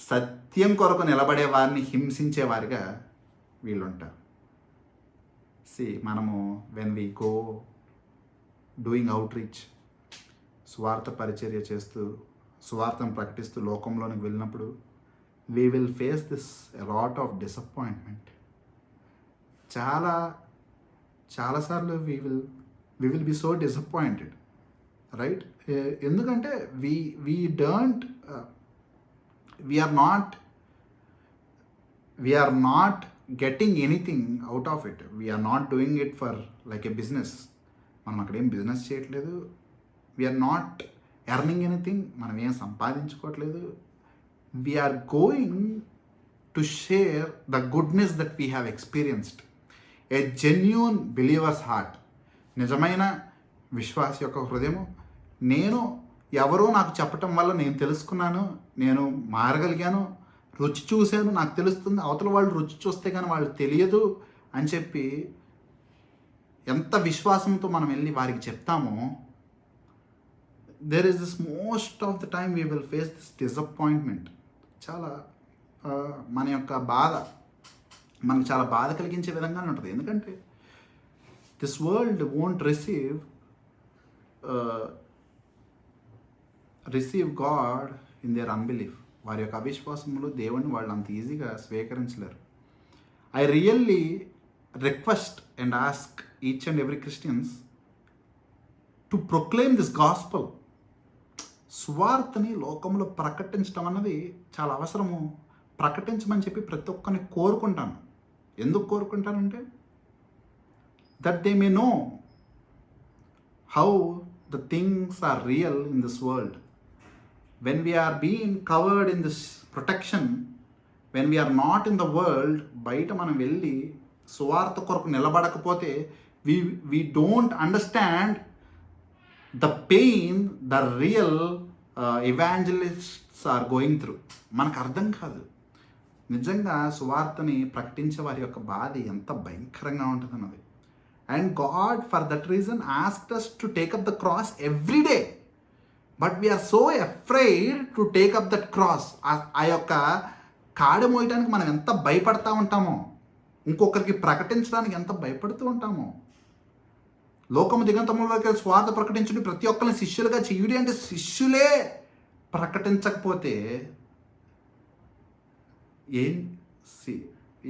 సత్యం కొరకు నిలబడే వారిని హింసించేవారిగా వీళ్ళు ఉంటారు. మనము when we go doing outreach, స్వార్థ పరిచర్య చేస్తూ సువార్తను ప్రకటిస్తూ లోకంలోనికి వెళ్ళినప్పుడు we will face this lot of disappointment. చాలాసార్లు we will be so disappointed, right? ఎందుకంటే we are not getting anything out of it. We are not doing it for like a business. మనం అక్కడ ఏం బిజినెస్ చేయట్లేదు. we are not earning anything. మనం ఏం సంపాదించుకోవట్లేదు. we are going to share the goodness that we have experienced. a genuine believer's heart, నిజమైన విశ్వాస యొక్క హృదయము, నేను ఎవరో నాకు చెప్పటం వల్ల నేను తెలుసుకున్నాను, నేను మారగలిగాను, రుచి చూశాను, నాకు తెలుస్తుంది, అవతల వాళ్ళు రుచి చూస్తే కానీ వాళ్ళు తెలియదు అని చెప్పి ఎంత విశ్వాసంతో మనం వెళ్ళి వారికి చెప్తామో, there is this most of the time we will face this disappointment. చాలా మన యొక్క బాధ మనకు చాలా బాధ కలిగించే విధంగానే ఉంటుంది. ఎందుకంటే this world won't receive God in their unbelief. వారి యొక్క అవిశ్వాసంలో దేవుడిని వాళ్ళు అంత ఈజీగా స్వీకరించలేరు. I really request and ask each and every Christians to proclaim this gospel. సువార్తని లోకంలో ప్రకటించడం అన్నది చాలా అవసరము. ప్రకటించమని చెప్పి ప్రతి ఒక్కరిని కోరుకుంటాను. ఎందుకు కోరుకుంటానంటే that they may know how the things are real in this world. When we are being covered in this protection, when we are not in the world, బయట మనం వెళ్ళి సువార్త కొరకు నిలబడకపోతే we don't understand the pain the real evangelists are going through. మనకు అర్థం కాదు నిజంగా సువార్తని ప్రకటించే వారి యొక్క బాధ ఎంత భయంకరంగా ఉంటుంది అన్నది. And God for that reason asked us to take up the cross every day. But we are so afraid to take up that cross. ఆ యొక్క కాడి మోయటానికి మనం ఎంత భయపడతా ఉంటామో, ఇంకొకరికి ప్రకటించడానికి ఎంత భయపడుతూ ఉంటామో. లోకము దిగంతములకి స్వార్థ ప్రకటించుని ప్రతి ఒక్కరిని శిష్యులుగా చేయుడి అంటే శిష్యులే ప్రకటించకపోతే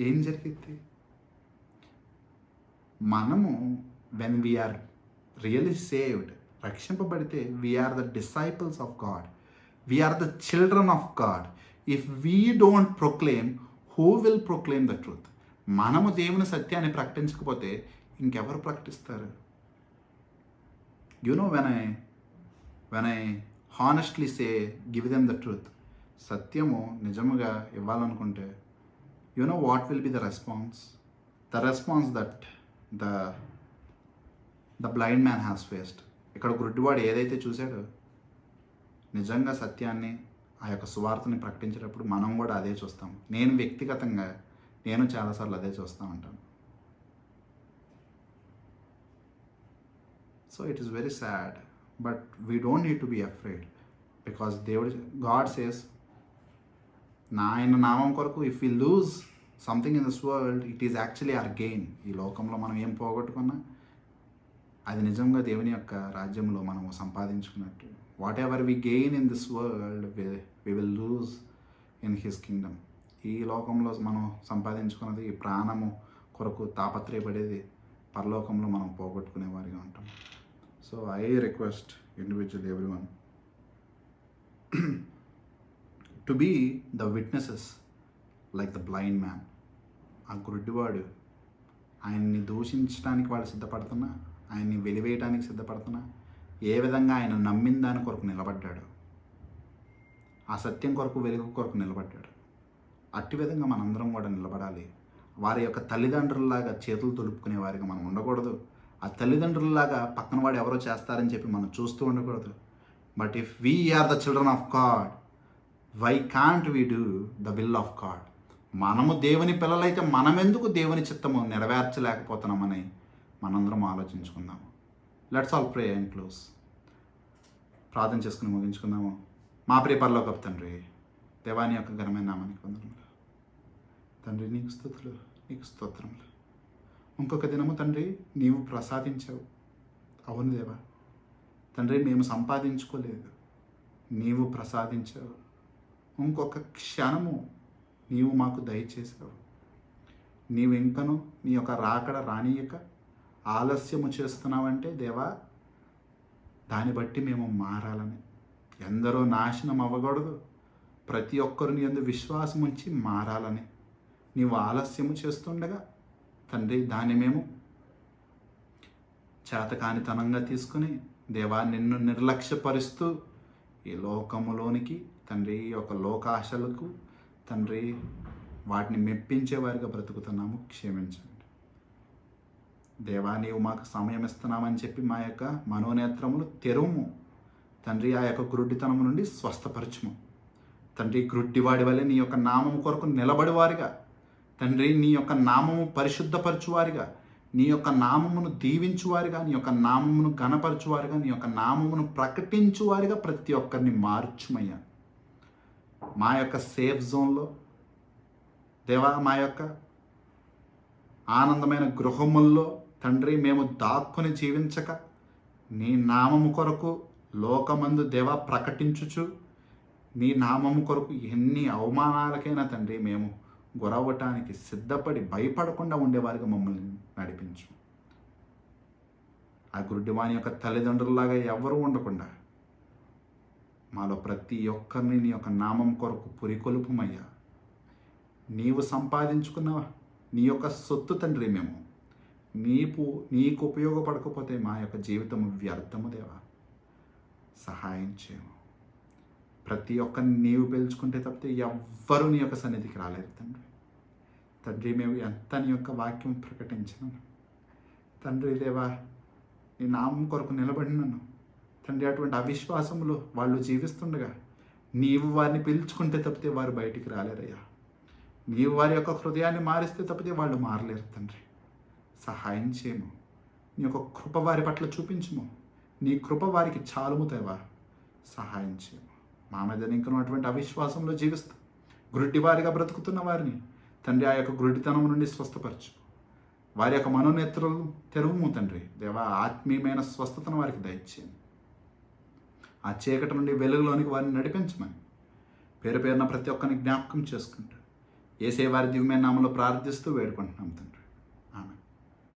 ఏం జరిగింది? మనము వెన్ వీఆర్ రియల్లీ సేవ్డ్, రక్షింపబడితే we are the disciples of God. We are the children of God. If we don't proclaim, who will proclaim the truth? మనము దేవుని సత్యాన్ని ప్రకటించకపోతే ఇంకెవరు ప్రకటిస్తారు? You know, when I honestly say, give them the truth, సత్యము నిజముగా ఇవ్వాలనుకుంటే, you know what will be the response? The response that the blind man has faced. ఇక్కడ గుడ్డివాడు ఏదైతే చూశాడో, నిజంగా సత్యాన్ని ఆ యొక్క సువార్తని ప్రకటించేటప్పుడు మనం కూడా అదే చూస్తాం. నేను వ్యక్తిగతంగా చాలాసార్లు అదే చూస్తూ ఉంటాను. So it is very sad, but we don't need to be afraid, because God says, ఆయన నామం కొరకు if you lose something in this world, it is actually our gain. ఈ లోకంలో మనం ఏం పోగొట్టుకున్నా అది నిజంగా దేవుని యొక్క రాజ్యంలో మనము సంపాదించుకున్నట్టు. Whatever we gain in this world we will lose in his kingdom. ఈ లోకంలో మనం సంపాదించుకున్నది, ఈ ప్రాణము కొరకు తాపత్రయపడేది పరలోకంలో మనం పోగొట్టుకునే వారిగా ఉంటాం. So I request individual everyone to be the witnesses like the blind man. ఆ గుడ్డివాడు ఆయన్ని దూషించడానికి వాళ్ళు సిద్ధపడుతున్నా, ఆయన్ని వెలివేయడానికి సిద్ధపడుతున్నా, ఏ విధంగా ఆయన నమ్మిన దాని కొరకు నిలబడ్డాడు, ఆ సత్యం కొరకు, వెలుగు కొరకు నిలబడ్డాడు. అట్టి విధంగా మనందరం కూడా నిలబడాలి. వారి యొక్క తల్లిదండ్రుల్లాగా చేతులు తులుపుకునే వారిగా మనం ఉండకూడదు. ఆ తల్లిదండ్రుల్లాగా పక్కన వాడు ఎవరో చేస్తారని చెప్పి మనం చూస్తూ ఉండకూడదు. But if we are the children of God, why can't we do the will of God? మనము దేవుని పిల్లలైతే మనమెందుకు దేవుని చిత్తము నెరవేర్చలేకపోతున్నామని మనందరం ఆలోచించుకుందాము. Let's all pray and close. ప్రార్థన చేసుకుని ముగించుకుందాము. మా ప్రియ పరలోకపు తండ్రి, దేవాని యొక్క ఘనమైన నామానికి వందనములు. తండ్రి, నీకు స్తుతులు, నీకు స్తోత్రములు. ఇంకొక దినము తండ్రి నీవు ప్రసాదించావు. అవును దేవా తండ్రి, మేము సంపాదించుకోలేదు, నీవు ప్రసాదించావు. ఇంకొక క్షణము నీవు మాకు దయచేసావు. నీవు ఇంకను నీ యొక్క రాకడ రానియక ఆలస్యము చేస్తున్నావంటే దేవా, దాన్ని బట్టి మేము మారాలని, ఎందరో నాశనం అవ్వకూడదు, ప్రతి ఒక్కరిని యందు విశ్వాసం ఉంచి మారాలని నీవు ఆలస్యము చేస్తుండగా తండ్రి, దాన్ని మేము చేతకానితనంగా తీసుకుని దేవా నిన్ను నిర్లక్ష్యపరుస్తూ ఈ లోకములోనికి తండ్రి, ఈ యొక్క లోకాశలకు తండ్రి వాటిని మెప్పించేవారిగా బ్రతుకుతున్నాము. క్షమించండి దేవా, నీవు మాకు సమయం ఇస్తున్నామని చెప్పి మా యొక్క మనోనేత్రములు తెరుము తండ్రి. ఆ యొక్క గ్రుడ్డితనము నుండి స్వస్థపరచుము తండ్రి. గ్రుడ్డివాడి వల్లే నీ యొక్క నామము కొరకు నిలబడివారిగా తండ్రి, నీ యొక్క నామము పరిశుద్ధపరచువారిగా, నీ యొక్క నామమును దీవించువారిగా, నీ యొక్క నామమును ఘనపరచువారిగా, నీ యొక్క నామమును ప్రకటించువారిగా ప్రతి ఒక్కరిని మార్చుమయ్యా. మా యొక్క సేఫ్ జోన్లో దేవా, మా యొక్క ఆనందమైన గృహముల్లో తండ్రి మేము దాక్కుని జీవించక నీ నామము కొరకు లోకమందు దేవా ప్రకటించుచు, నీ నామము కొరకు ఎన్ని అవమానాలకైనా తండ్రి మేము గురవ్వటానికి సిద్ధపడి భయపడకుండా ఉండేవారిగా మమ్మల్ని నడిపించు. ఆ గుడ్డివాని యొక్క తల్లిదండ్రుల్లాగా ఎవరు ఉండకుండా మాలో ప్రతి ఒక్కరిని నీ యొక్క నామం కొరకు పురికొలుపుమయ్యా. నీవు సంపాదించుకున్న నీ యొక్క సొత్తు తండ్రి, మేము నీకు ఉపయోగపడకపోతే మా యొక్క జీవితం వ్యర్థము దేవా. సహాయం చేయము. ప్రతి ఒక్కరిని నీవు పిలుచుకుంటే తప్పితే ఎవ్వరూ నీ యొక్క సన్నిధికి రాలేదు తండ్రి. తండ్రి, మేము ఎంత నీ యొక్క వాక్యం ప్రకటించినాను తండ్రి దేవా, నీ నామం కొరకు నిలబడినాను తండ్రి. అటువంటి అవిశ్వాసంలో వాళ్ళు జీవిస్తుండగా నీవు వారిని పిలుచుకుంటే తప్పితే వారు బయటికి రాలేరయ్యా. నీవు వారి యొక్క హృదయాన్ని మారిస్తే తప్పితే వాళ్ళు మారలేరు తండ్రి. సహాయం చేయము. నీ యొక్క కృప వారి పట్ల చూపించుము. నీ కృప వారికి చాలుము దేవా. సహాయం చేయము. మా మీద ఇంకనటువంటి అవిశ్వాసంలో జీవిస్తూ గుడ్డివారిగా బ్రతుకుతున్న వారిని తండ్రి, ఆ యొక్క గుడ్డితనం నుండి స్వస్థపరచు. వారి యొక్క మనోనేత్రులు తెరువుము తండ్రి దేవా. ఆత్మీయమైన స్వస్థతను వారికి దయచేయండి. ఆ చీకటి నుండి వెలుగులోనికి వారిని నడిపించమని పేరు పేరున ప్రతి ఒక్కరిని జ్ఞాపకం చేసుకుంటూ యేసయ్య వారి దివ్యమైన నామములో ప్రార్థిస్తూ వేడుకుంటున్నాం తండ్రి.